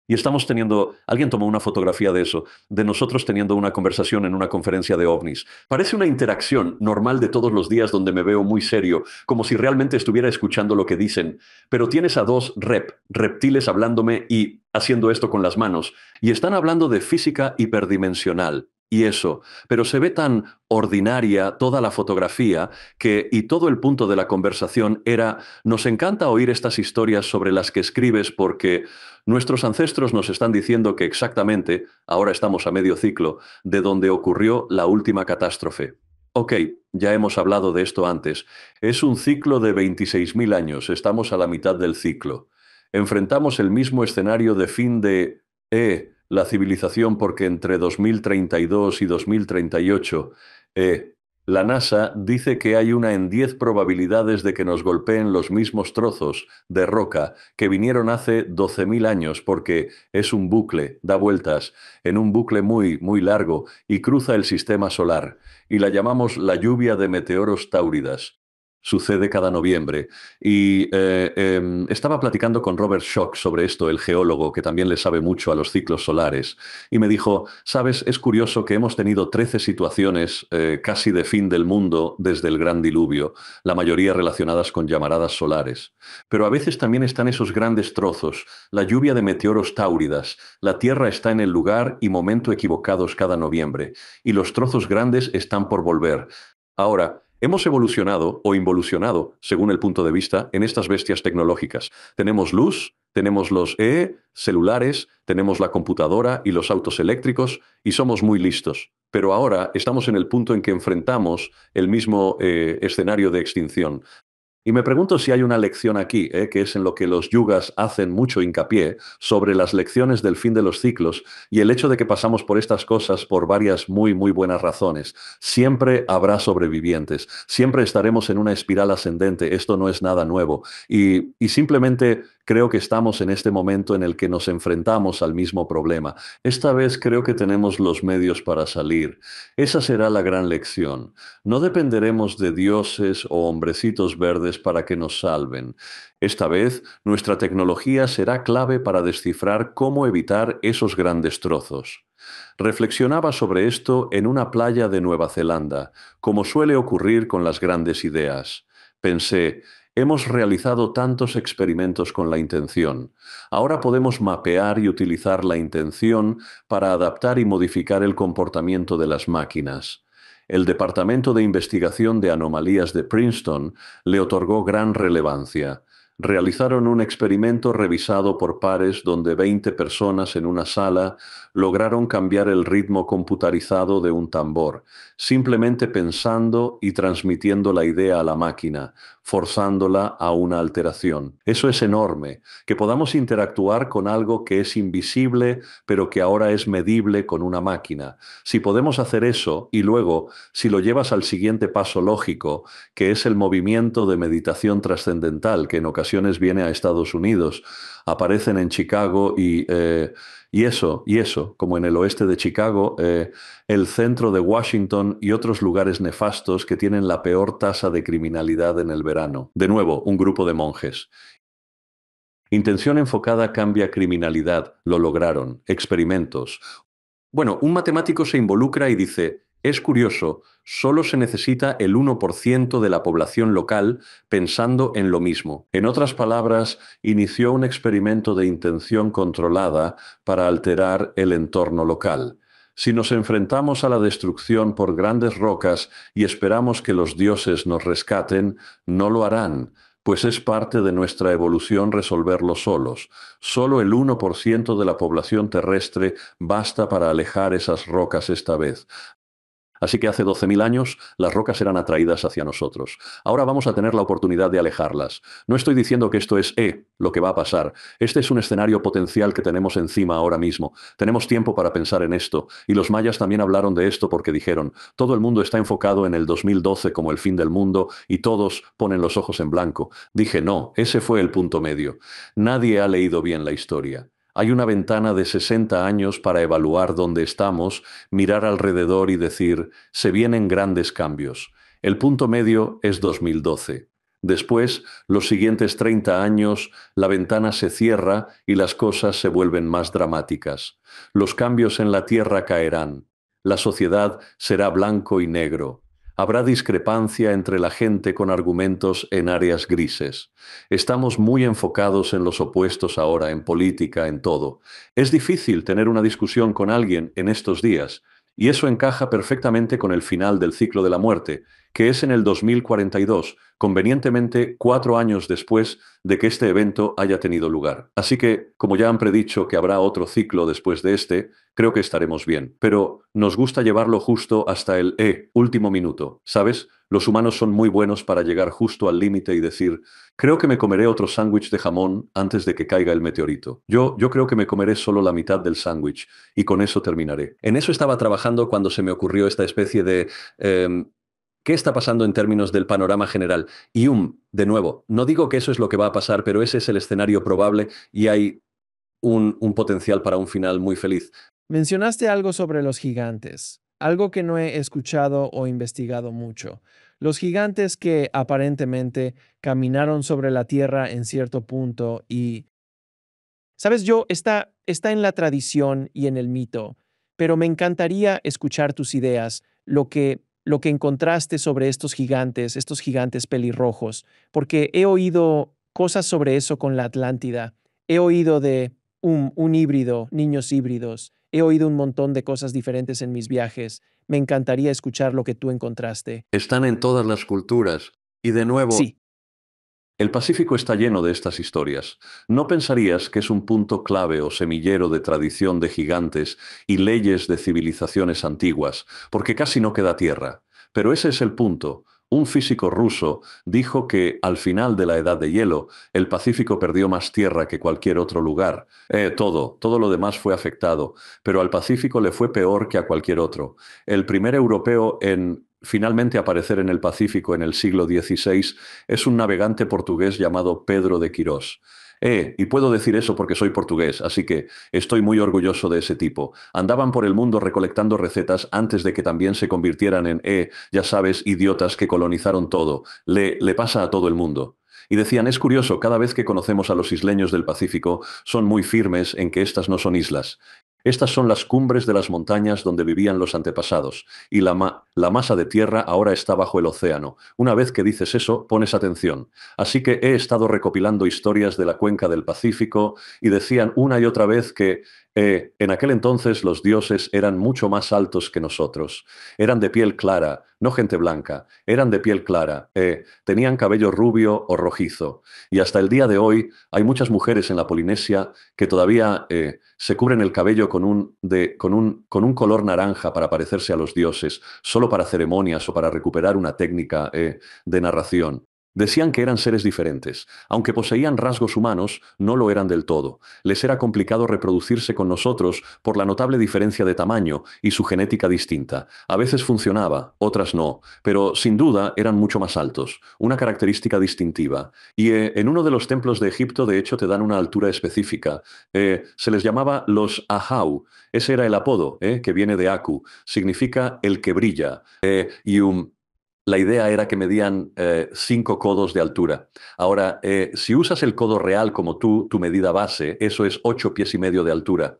Y estamos teniendo, alguien tomó una fotografía de eso, de nosotros teniendo una conversación en una conferencia de ovnis. Parece una interacción normal de todos los días donde me veo muy serio, como si realmente estuviera escuchando lo que dicen, pero tienes a dos reptiles hablándome y haciendo esto con las manos, y están hablando de física hiperdimensional. Y eso, pero se ve tan ordinaria toda la fotografía y todo el punto de la conversación era, nos encanta oír estas historias sobre las que escribes porque nuestros ancestros nos están diciendo que exactamente, ahora estamos a medio ciclo, de donde ocurrió la última catástrofe. Ok, ya hemos hablado de esto antes. Es un ciclo de 26.000 años, estamos a la mitad del ciclo. Enfrentamos el mismo escenario de fin de la civilización porque entre 2032 y 2038, la NASA dice que hay una en 10 probabilidades de que nos golpeen los mismos trozos de roca que vinieron hace 12.000 años porque es un bucle, da vueltas en un bucle muy, muy largo y cruza el sistema solar y la llamamos la lluvia de meteoros táuridas. Sucede cada noviembre. Y estaba platicando con Robert Schoch sobre esto, el geólogo, que también le sabe mucho a los ciclos solares, y me dijo, sabes, es curioso que hemos tenido 13 situaciones casi de fin del mundo desde el gran diluvio, la mayoría relacionadas con llamaradas solares. Pero a veces también están esos grandes trozos, la lluvia de meteoros táuridas, la Tierra está en el lugar y momento equivocados cada noviembre, y los trozos grandes están por volver. Ahora, hemos evolucionado o involucionado, según el punto de vista, en estas bestias tecnológicas. Tenemos luz, tenemos los celulares, tenemos la computadora y los autos eléctricos y somos muy listos. Pero ahora estamos en el punto en que enfrentamos el mismo escenario de extinción. Y me pregunto si hay una lección aquí, que es en lo que los yugas hacen mucho hincapié, sobre las lecciones del fin de los ciclos y el hecho de que pasamos por estas cosas por varias muy, muy buenas razones. Siempre habrá sobrevivientes, siempre estaremos en una espiral ascendente, esto no es nada nuevo. Y simplemente Creo que estamos en este momento en el que nos enfrentamos al mismo problema. Esta vez creo que tenemos los medios para salir. Esa será la gran lección. No dependeremos de dioses o hombrecitos verdes para que nos salven. Esta vez, nuestra tecnología será clave para descifrar cómo evitar esos grandes trozos. Reflexionaba sobre esto en una playa de Nueva Zelanda, como suele ocurrir con las grandes ideas. Pensé, hemos realizado tantos experimentos con la intención. Ahora podemos mapear y utilizar la intención para adaptar y modificar el comportamiento de las máquinas. El Departamento de Investigación de Anomalías de Princeton le otorgó gran relevancia. Realizaron un experimento revisado por pares donde 20 personas en una sala lograron cambiar el ritmo computarizado de un tambor, simplemente pensando y transmitiendo la idea a la máquina, forzándola a una alteración. Eso es enorme, que podamos interactuar con algo que es invisible, pero que ahora es medible con una máquina. Si podemos hacer eso, y luego, si lo llevas al siguiente paso lógico, que es el movimiento de meditación trascendental, que en ocasiones viene a Estados Unidos, aparecen en Chicago y eso, como en el oeste de Chicago, el centro de Washington y otros lugares nefastos que tienen la peor tasa de criminalidad en el verano. De nuevo, un grupo de monjes. Intención enfocada cambia criminalidad. Lo lograron. Experimentos. Bueno, un matemático se involucra y dice, es curioso, solo se necesita el 1% de la población local pensando en lo mismo. En otras palabras, inició un experimento de intención controlada para alterar el entorno local. Si nos enfrentamos a la destrucción por grandes rocas y esperamos que los dioses nos rescaten, no lo harán, pues es parte de nuestra evolución resolverlo solos. Solo el 1% de la población terrestre basta para alejar esas rocas esta vez. Así que hace 12.000 años las rocas eran atraídas hacia nosotros. Ahora vamos a tener la oportunidad de alejarlas. No estoy diciendo que esto es lo que va a pasar. Este es un escenario potencial que tenemos encima ahora mismo. Tenemos tiempo para pensar en esto. Y los mayas también hablaron de esto porque dijeron, todo el mundo está enfocado en el 2012 como el fin del mundo y todos ponen los ojos en blanco. Dije, no, ese fue el punto medio. Nadie ha leído bien la historia. Hay una ventana de 60 años para evaluar dónde estamos, mirar alrededor y decir, se vienen grandes cambios. El punto medio es 2012. Después, los siguientes 30 años, la ventana se cierra y las cosas se vuelven más dramáticas. Los cambios en la Tierra caerán. La sociedad será blanco y negro. Habrá discrepancia entre la gente con argumentos en áreas grises. Estamos muy enfocados en los opuestos ahora, en política, en todo. Es difícil tener una discusión con alguien en estos días, y eso encaja perfectamente con el final del ciclo de la muerte, que es en el 2042, convenientemente 4 años después de que este evento haya tenido lugar. Así que, como ya han predicho que habrá otro ciclo después de este, creo que estaremos bien. Pero nos gusta llevarlo justo hasta el último minuto, ¿sabes? Los humanos son muy buenos para llegar justo al límite y decir, creo que me comeré otro sándwich de jamón antes de que caiga el meteorito. Yo creo que me comeré solo la mitad del sándwich y con eso terminaré. En eso estaba trabajando cuando se me ocurrió esta especie de... ¿qué está pasando en términos del panorama general? Y de nuevo, no digo que eso es lo que va a pasar, pero ese es el escenario probable y hay un potencial para un final muy feliz. Mencionaste algo sobre los gigantes, algo que no he escuchado o investigado mucho. Los gigantes que aparentemente caminaron sobre la tierra en cierto punto y, sabes, está en la tradición y en el mito, pero me encantaría escuchar tus ideas, lo que encontraste sobre estos gigantes pelirrojos, porque he oído cosas sobre eso con la Atlántida. He oído de un híbrido, niños híbridos. He oído un montón de cosas diferentes en mis viajes. Me encantaría escuchar lo que tú encontraste. Están en todas las culturas. Y de nuevo, Sí, el Pacífico está lleno de estas historias. ¿No pensarías que es un punto clave o semillero de tradición de gigantes y leyes de civilizaciones antiguas? Porque casi no queda tierra. Pero ese es el punto. Un físico ruso dijo que al final de la Edad de Hielo, el Pacífico perdió más tierra que cualquier otro lugar. Todo lo demás fue afectado, pero al Pacífico le fue peor que a cualquier otro. El primer europeo en finalmente aparecer en el Pacífico en el siglo XVI es un navegante portugués llamado Pedro de Quirós. Y puedo decir eso porque soy portugués, así que estoy muy orgulloso de ese tipo. Andaban por el mundo recolectando recetas antes de que también se convirtieran en, ya sabes, idiotas que colonizaron todo. Le pasa a todo el mundo. Y decían, es curioso, cada vez que conocemos a los isleños del Pacífico, son muy firmes en que estas no son islas. Estas son las cumbres de las montañas donde vivían los antepasados, y la masa de tierra ahora está bajo el océano. Una vez que dices eso, pones atención. Así que he estado recopilando historias de la cuenca del Pacífico y decían una y otra vez que en aquel entonces los dioses eran mucho más altos que nosotros. Eran de piel clara, no gente blanca, eran de piel clara, tenían cabello rubio o rojizo. Y hasta el día de hoy hay muchas mujeres en la Polinesia que todavía se cubren el cabello con un color naranja para parecerse a los dioses, solo para ceremonias o para recuperar una técnica de narración. Decían que eran seres diferentes. Aunque poseían rasgos humanos, no lo eran del todo. Les era complicado reproducirse con nosotros por la notable diferencia de tamaño y su genética distinta. A veces funcionaba, otras no, pero sin duda eran mucho más altos, una característica distintiva. Y en uno de los templos de Egipto, de hecho, te dan una altura específica. Se les llamaba los Ahau. Ese era el apodo, que viene de Aku. Significa el que brilla. La idea era que medían 5 codos de altura. Ahora, si usas el codo real como tu medida base, eso es 8 pies y medio de altura.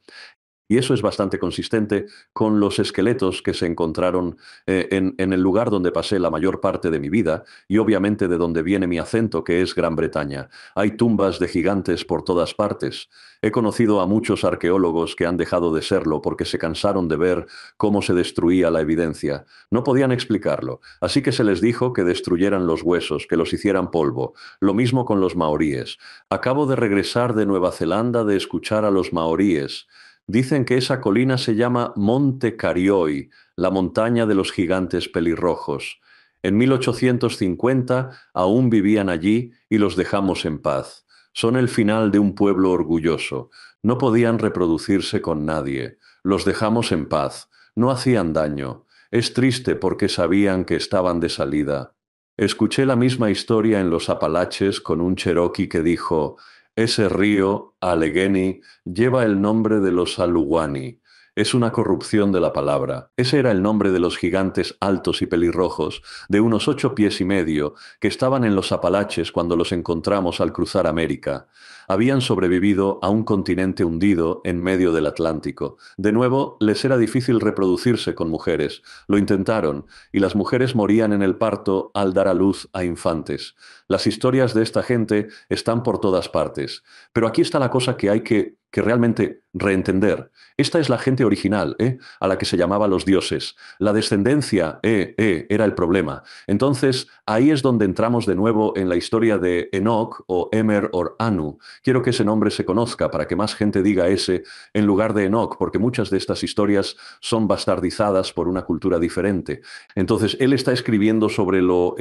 Y eso es bastante consistente con los esqueletos que se encontraron en el lugar donde pasé la mayor parte de mi vida y obviamente de donde viene mi acento, que es Gran Bretaña. Hay tumbas de gigantes por todas partes. He conocido a muchos arqueólogos que han dejado de serlo porque se cansaron de ver cómo se destruía la evidencia. No podían explicarlo, así que se les dijo que destruyeran los huesos, que los hicieran polvo. Lo mismo con los maoríes. Acabo de regresar de Nueva Zelanda de escuchar a los maoríes. Dicen que esa colina se llama Monte Carioi, la montaña de los gigantes pelirrojos. En 1850 aún vivían allí y los dejamos en paz. Son el final de un pueblo orgulloso. No podían reproducirse con nadie. Los dejamos en paz. No hacían daño. Es triste porque sabían que estaban de salida. Escuché la misma historia en los Apalaches con un cherokee que dijo: ese río, Allegheny, lleva el nombre de los Aluwani. Es una corrupción de la palabra. Ese era el nombre de los gigantes altos y pelirrojos, de unos 8 pies y medio, que estaban en los Apalaches cuando los encontramos al cruzar América. Habían sobrevivido a un continente hundido en medio del Atlántico. De nuevo, les era difícil reproducirse con mujeres. Lo intentaron, y las mujeres morían en el parto al dar a luz a infantes. Las historias de esta gente están por todas partes. Pero aquí está la cosa que hay que realmente reentender. Esta es la gente original, a la que se llamaba los dioses. La descendencia, era el problema. Entonces, ahí es donde entramos de nuevo en la historia de Enoch o Emer o Anu. Quiero que ese nombre se conozca para que más gente diga ese en lugar de Enoch, porque muchas de estas historias son bastardizadas por una cultura diferente. Entonces, él está escribiendo sobre lo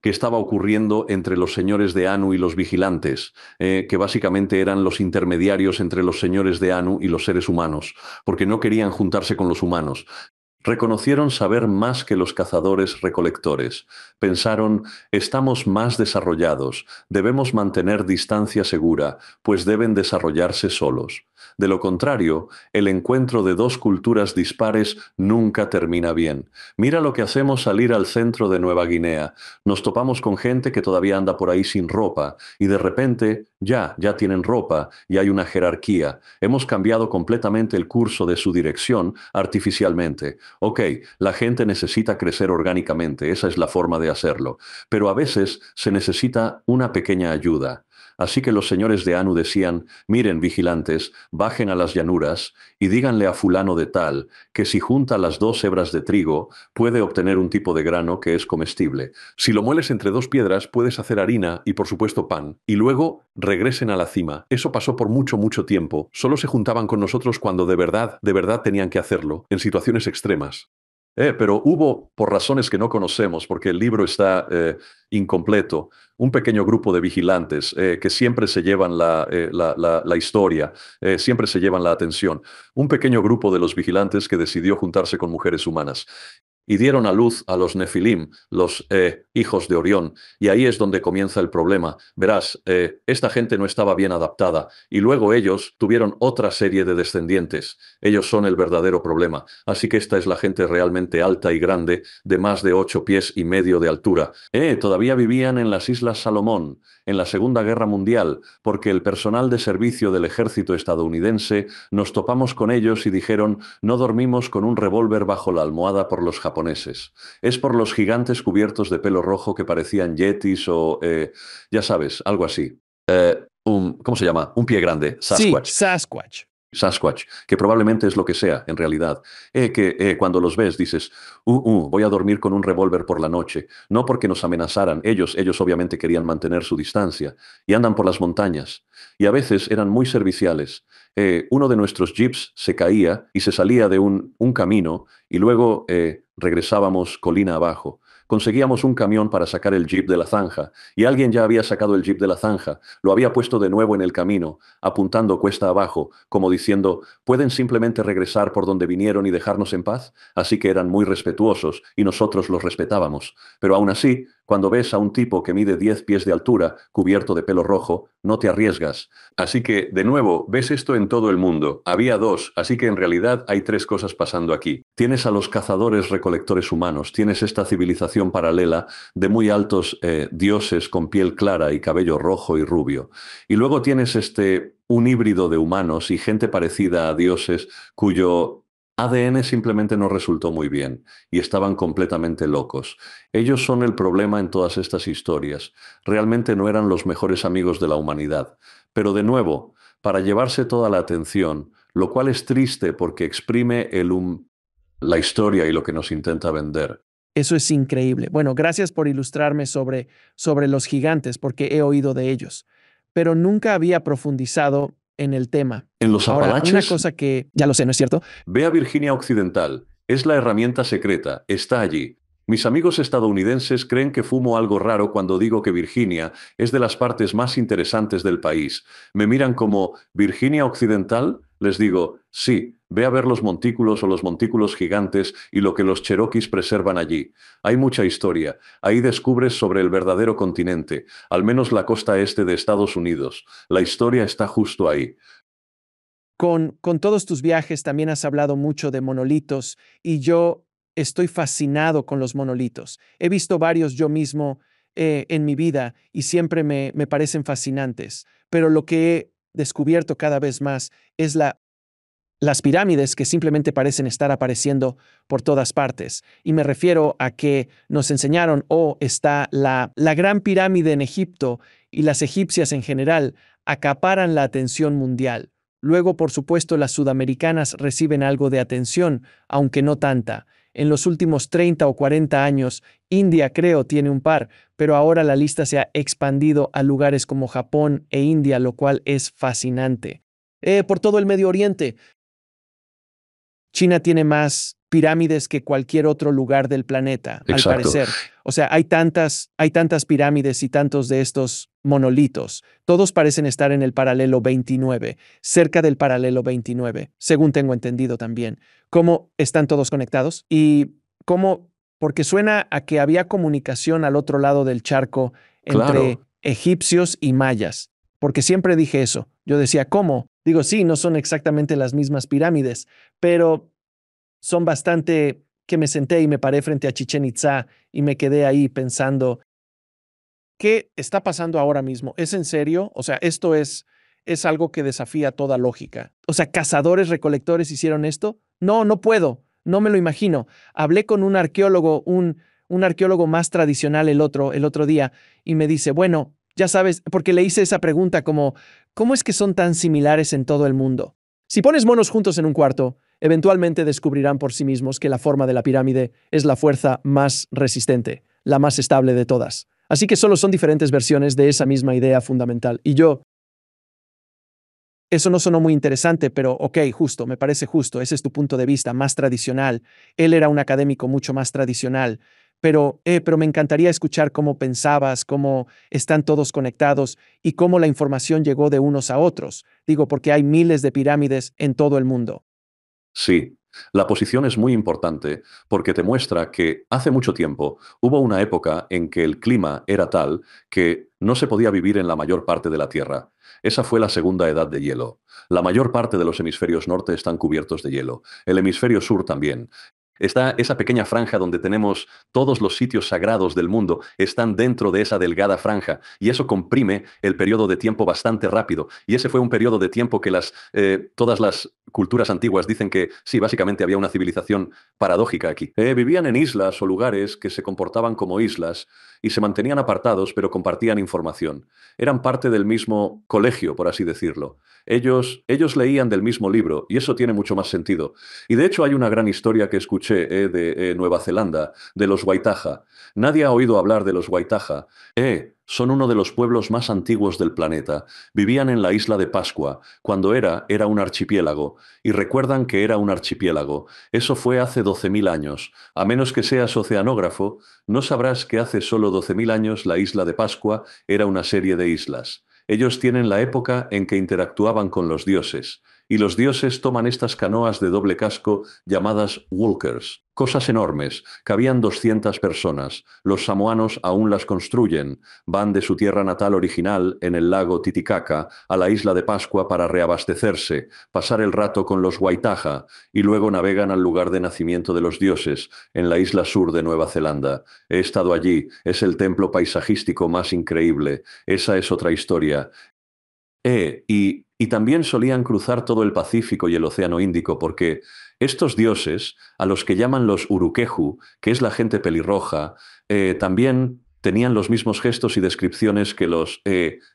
que estaba ocurriendo entre los señores de Anu y los vigilantes, que básicamente eran los intermediarios entre los señores de Anu y los seres humanos, porque no querían juntarse con los humanos. Reconocieron saber más que los cazadores-recolectores. Pensaron, estamos más desarrollados, debemos mantener distancia segura, pues deben desarrollarse solos. De lo contrario, el encuentro de dos culturas dispares nunca termina bien. Mira lo que hacemos al ir al centro de Nueva Guinea. Nos topamos con gente que todavía anda por ahí sin ropa, y de repente ya tienen ropa y hay una jerarquía. Hemos cambiado completamente el curso de su dirección artificialmente. Ok, la gente necesita crecer orgánicamente, esa es la forma de hacerlo, pero a veces se necesita una pequeña ayuda. Así que los señores de Anu decían, miren, vigilantes, bajen a las llanuras y díganle a fulano de tal que si junta las 2 hebras de trigo, puede obtener un tipo de grano que es comestible. Si lo mueles entre 2 piedras, puedes hacer harina y por supuesto pan. Y luego regresen a la cima. Eso pasó por mucho tiempo. Solo se juntaban con nosotros cuando de verdad tenían que hacerlo, en situaciones extremas. Pero hubo, por razones que no conocemos, porque el libro está incompleto, un pequeño grupo de vigilantes que siempre se llevan la historia, siempre se llevan la atención. Un pequeño grupo de los vigilantes que decidió juntarse con mujeres humanas. y dieron a luz a los Nefilim, los hijos de Orión, y ahí es donde comienza el problema. Verás, esta gente no estaba bien adaptada, y luego ellos tuvieron otra serie de descendientes. Ellos son el verdadero problema. Así que esta es la gente realmente alta y grande, de más de 8 pies y medio de altura. Todavía vivían en las Islas Salomón, en la Segunda Guerra Mundial, porque el personal de servicio del ejército estadounidense nos topamos con ellos y dijeron: no dormimos con un revólver bajo la almohada por los japoneses. Es por los gigantes cubiertos de pelo rojo que parecían yetis o, ya sabes, algo así. ¿Cómo se llama? Un pie grande, Sí, Sasquatch. Sasquatch. Sasquatch, que probablemente es lo que sea, en realidad. Cuando los ves dices: voy a dormir con un revólver por la noche. No porque nos amenazaran, ellos obviamente querían mantener su distancia, y andan por las montañas. Y a veces eran muy serviciales. Uno de nuestros jeeps se caía y se salía de un camino, y luego regresábamos colina abajo. Conseguíamos un camión para sacar el jeep de la zanja, y alguien ya había sacado el jeep de la zanja, lo había puesto de nuevo en el camino, apuntando cuesta abajo, como diciendo: ¿pueden simplemente regresar por donde vinieron y dejarnos en paz? Así que eran muy respetuosos, y nosotros los respetábamos. Pero aún así, cuando ves a un tipo que mide 10 pies de altura, cubierto de pelo rojo, no te arriesgas. Así que, de nuevo, ves esto en todo el mundo. Había dos, así que en realidad hay tres cosas pasando aquí. Tienes a los cazadores-recolectores humanos, tienes esta civilización paralela de muy altos dioses con piel clara y cabello rojo y rubio. Y luego tienes un híbrido de humanos y gente parecida a dioses cuyo ADN simplemente no resultó muy bien y estaban completamente locos. Ellos son el problema en todas estas historias. Realmente no eran los mejores amigos de la humanidad. Pero de nuevo, para llevarse toda la atención, lo cual es triste porque exprime la historia y lo que nos intenta vender. Eso es increíble. Bueno, gracias por ilustrarme sobre los gigantes, porque he oído de ellos, pero nunca había profundizado en el tema. En los Ahora, una Apalaches, cosa que, ya lo sé, ¿no es cierto? ve a Virginia Occidental. Es la herramienta secreta. Está allí. Mis amigos estadounidenses creen que fumo algo raro cuando digo que Virginia es de las partes más interesantes del país. Me miran como: ¿Virginia Occidental? Les digo: sí, ve a ver los montículos o los montículos gigantes y lo que los cherokees preservan allí. Hay mucha historia. Ahí descubres sobre el verdadero continente, al menos la costa este de Estados Unidos. La historia está justo ahí. Con todos tus viajes también has hablado mucho de monolitos y yo estoy fascinado con los monolitos. He visto varios yo mismo en mi vida y siempre me parecen fascinantes, pero lo que he descubierto cada vez más es las pirámides que simplemente parecen estar apareciendo por todas partes. Y me refiero a que nos enseñaron, está la gran pirámide en Egipto y las egipcias en general acaparan la atención mundial. Luego, por supuesto, las sudamericanas reciben algo de atención, aunque no tanta. En los últimos 30 o 40 años, India creo tiene un par, pero ahora la lista se ha expandido a lugares como Japón e India, lo cual es fascinante. Por todo el Medio Oriente, China tiene más pirámides que cualquier otro lugar del planeta, al Exacto. parecer. O sea, hay tantas pirámides y tantos de estos monolitos. Todos parecen estar en el paralelo 29, cerca del paralelo 29, según tengo entendido también. ¿Cómo están todos conectados? Y cómo, porque suena a que había comunicación al otro lado del charco entre Claro. egipcios y mayas. Porque siempre dije eso. Yo decía, ¿cómo? Digo, sí, no son exactamente las mismas pirámides, pero son bastante que me senté y me paré frente a Chichén Itzá y me quedé ahí pensando, ¿qué está pasando ahora mismo? ¿Es en serio? O sea, esto es algo que desafía toda lógica. O sea, ¿cazadores recolectores hicieron esto? No, no puedo. No me lo imagino. Hablé con un arqueólogo, un arqueólogo más tradicional el otro día y me dice, bueno, ya sabes, porque le hice esa pregunta como, ¿cómo es que son tan similares en todo el mundo? Si pones monos juntos en un cuarto, eventualmente descubrirán por sí mismos que la forma de la pirámide es la fuerza más resistente, la más estable de todas. Así que solo son diferentes versiones de esa misma idea fundamental. Y eso no sonó muy interesante, pero ok, justo, me parece justo, ese es tu punto de vista, más tradicional. Él era un académico mucho más tradicional, pero me encantaría escuchar cómo pensabas, cómo están todos conectados y cómo la información llegó de unos a otros. Digo, porque hay miles de pirámides en todo el mundo. Sí, La posición es muy importante porque te muestra que hace mucho tiempo hubo una época en que el clima era tal que no se podía vivir en la mayor parte de la Tierra. Esa fue la segunda edad de hielo. La mayor parte de los hemisferios norte están cubiertos de hielo. El hemisferio sur también. Está esa pequeña franja donde tenemos todos los sitios sagrados del mundo, están dentro de esa delgada franja y eso comprime el periodo de tiempo bastante rápido. Y ese fue un periodo de tiempo que todas las culturas antiguas dicen que sí, básicamente había una civilización paradójica aquí. Vivían en islas o lugares que se comportaban como islas y se mantenían apartados pero compartían información. Eran parte del mismo colegio, por así decirlo. Ellos leían del mismo libro y eso tiene mucho más sentido. Y de hecho hay una gran historia que escuché de Nueva Zelanda, de los Waitaha. Nadie ha oído hablar de los Waitaha. Son uno de los pueblos más antiguos del planeta. Vivían en la isla de Pascua, cuando era un archipiélago. Y recuerdan que era un archipiélago. Eso fue hace 12.000 años. A menos que seas oceanógrafo, no sabrás que hace solo 12.000 años la isla de Pascua era una serie de islas. Ellos tienen la época en que interactuaban con los dioses, y los dioses toman estas canoas de doble casco llamadas walkers, cosas enormes, cabían 200 personas. Los samoanos aún las construyen, van de su tierra natal original, en el lago Titicaca, a la isla de Pascua para reabastecerse, pasar el rato con los Waitaha, y luego navegan al lugar de nacimiento de los dioses, en la isla sur de Nueva Zelanda. He estado allí, es el templo paisajístico más increíble, esa es otra historia. Y también solían cruzar todo el Pacífico y el Océano Índico porque estos dioses, a los que llaman los Urukehu, que es la gente pelirroja, también tenían los mismos gestos y descripciones que los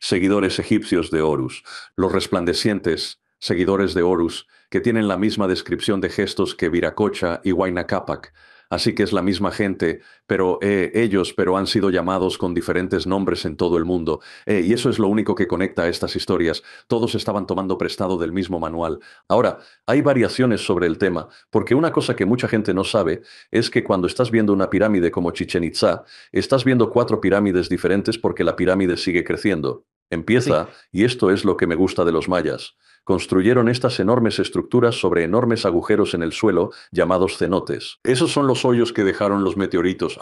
seguidores egipcios de Horus, los resplandecientes seguidores de Horus, que tienen la misma descripción de gestos que Viracocha y Huayna Cápac. Así que es la misma gente, pero pero han sido llamados con diferentes nombres en todo el mundo. Y eso es lo único que conecta a estas historias. Todos estaban tomando prestado del mismo manual. Ahora, hay variaciones sobre el tema, porque una cosa que mucha gente no sabe es que cuando estás viendo una pirámide como Chichén Itzá, estás viendo 4 pirámides diferentes porque la pirámide sigue creciendo. Sí. Empieza, y esto es lo que me gusta de los mayas. Construyeron estas enormes estructuras sobre enormes agujeros en el suelo llamados cenotes. Esos son los hoyos que dejaron los meteoritos.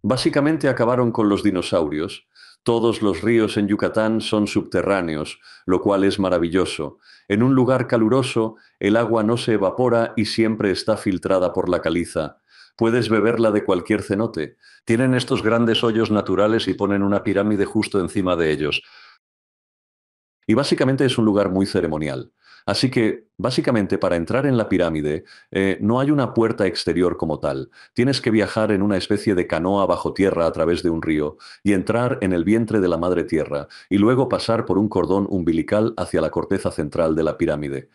Básicamente acabaron con los dinosaurios. Todos los ríos en Yucatán son subterráneos, lo cual es maravilloso. En un lugar caluroso, el agua no se evapora y siempre está filtrada por la caliza. Puedes beberla de cualquier cenote. Tienen estos grandes hoyos naturales y ponen una pirámide justo encima de ellos. Y básicamente es un lugar muy ceremonial. Así que, básicamente, para entrar en la pirámide, no hay una puerta exterior como tal. Tienes que viajar en una especie de canoa bajo tierra a través de un río y entrar en el vientre de la madre tierra y luego pasar por un cordón umbilical hacia la corteza central de la pirámide.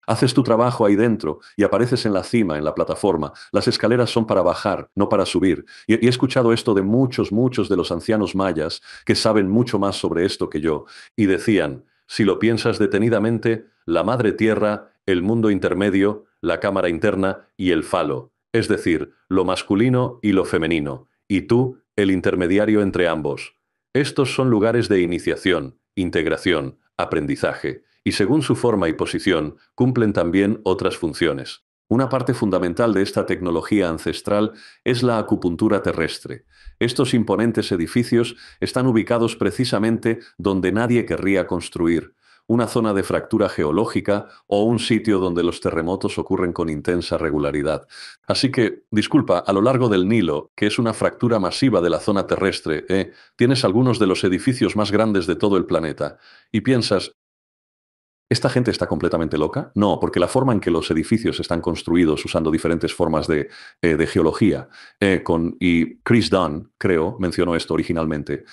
Haces tu trabajo ahí dentro y apareces en la cima, en la plataforma. Las escaleras son para bajar, no para subir. Y he escuchado esto de muchos de los ancianos mayas que saben mucho más sobre esto que yo. Y decían, si lo piensas detenidamente, la madre tierra, el mundo intermedio, la cámara interna y el falo. Es decir, lo masculino y lo femenino. Y tú, el intermediario entre ambos. Estos son lugares de iniciación, integración, aprendizaje y según su forma y posición, cumplen también otras funciones. Una parte fundamental de esta tecnología ancestral es la acupuntura terrestre. Estos imponentes edificios están ubicados precisamente donde nadie querría construir, una zona de fractura geológica o un sitio donde los terremotos ocurren con intensa regularidad. Así que, disculpa, a lo largo del Nilo, que es una fractura masiva de la zona terrestre, tienes algunos de los edificios más grandes de todo el planeta, y piensas, ¿esta gente está completamente loca? No, porque la forma en que los edificios están construidos usando diferentes formas de geología, y Chris Dunn, creo, mencionó esto originalmente,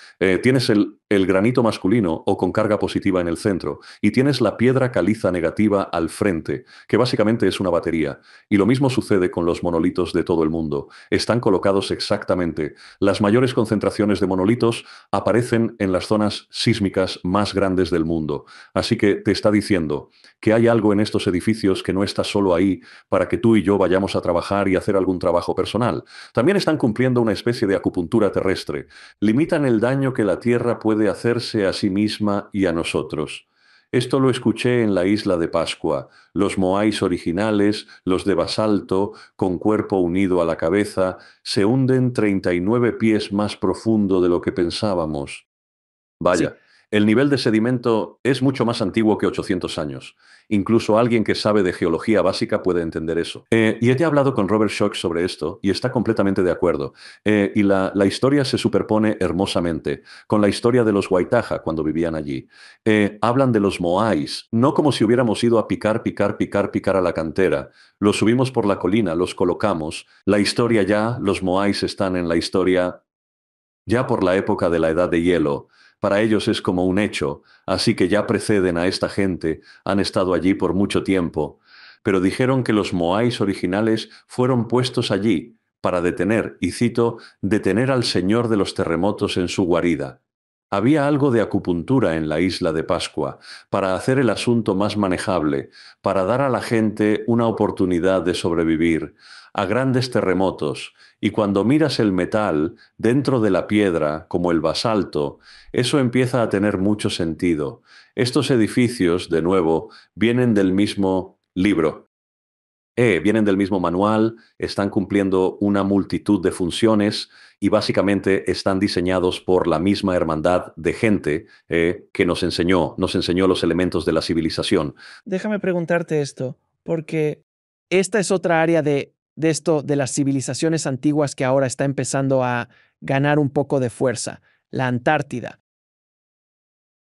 tienes el granito masculino o con carga positiva en el centro y tienes la piedra caliza negativa al frente, que básicamente es una batería. Y lo mismo sucede con los monolitos de todo el mundo. Están colocados exactamente. Las mayores concentraciones de monolitos aparecen en las zonas sísmicas más grandes del mundo. Así que te está diciendo que hay algo en estos edificios que no está solo ahí para que tú y yo vayamos a trabajar y hacer algún trabajo personal. También están cumpliendo una especie de acupuntura terrestre. Limitan el daño que la Tierra puede hacerse a sí misma y a nosotros. Esto lo escuché en la isla de Pascua. Los moáis originales, los de basalto, con cuerpo unido a la cabeza, se hunden 39 pies más profundo de lo que pensábamos. Sí, Vaya, el nivel de sedimento es mucho más antiguo que 800 años. Incluso alguien que sabe de geología básica puede entender eso. Y he hablado con Robert Schoch sobre esto y está completamente de acuerdo. Y la historia se superpone hermosamente con la historia de los Waitaja cuando vivían allí. Hablan de los Moais, no como si hubiéramos ido a picar a la cantera. Los subimos por la colina, los colocamos. La historia ya, los Moais están en la historia ya por la época de la Edad de Hielo. Para ellos es como un hecho, así que ya preceden a esta gente, han estado allí por mucho tiempo. Pero dijeron que los moáis originales fueron puestos allí para detener, y cito, detener al Señor de los terremotos en su guarida. Había algo de acupuntura en la isla de Pascua, para hacer el asunto más manejable, para dar a la gente una oportunidad de sobrevivir a grandes terremotos, y cuando miras el metal dentro de la piedra, como el basalto, eso empieza a tener mucho sentido. Estos edificios, de nuevo, vienen del mismo libro. Vienen del mismo manual, están cumpliendo una multitud de funciones y básicamente están diseñados por la misma hermandad de gente que nos enseñó los elementos de la civilización. déjame preguntarte esto, porque esta es otra área de esto, de las civilizaciones antiguas que ahora está empezando a ganar un poco de fuerza, la Antártida.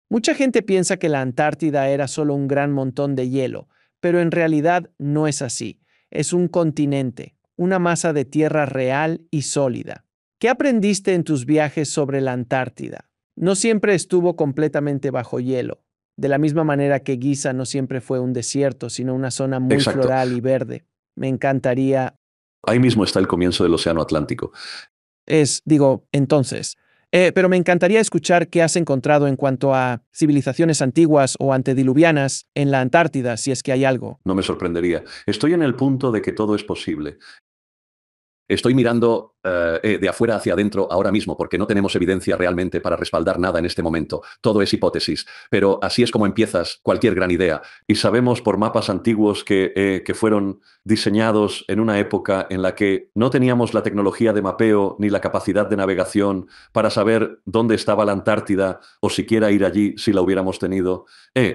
Mucha gente piensa que la Antártida era solo un gran montón de hielo, pero en realidad no es así. Es un continente, una masa de tierra real y sólida. ¿Qué aprendiste en tus viajes sobre la Antártida? No siempre estuvo completamente bajo hielo, de la misma manera que Giza no siempre fue un desierto, sino una zona muy Exacto. floral y verde. Me encantaría. Ahí mismo está el comienzo del Océano Atlántico. Entonces, pero me encantaría escuchar qué has encontrado en cuanto a civilizaciones antiguas o antediluvianas en la Antártida, si es que hay algo. No me sorprendería. Estoy en el punto de que todo es posible. Estoy mirando de afuera hacia adentro ahora mismo porque no tenemos evidencia realmente para respaldar nada en este momento. Todo es hipótesis. Pero así es como empiezas cualquier gran idea. Y sabemos por mapas antiguos que fueron diseñados en una época en la que no teníamos la tecnología de mapeo ni la capacidad de navegación para saber dónde estaba la Antártida o siquiera ir allí si la hubiéramos tenido.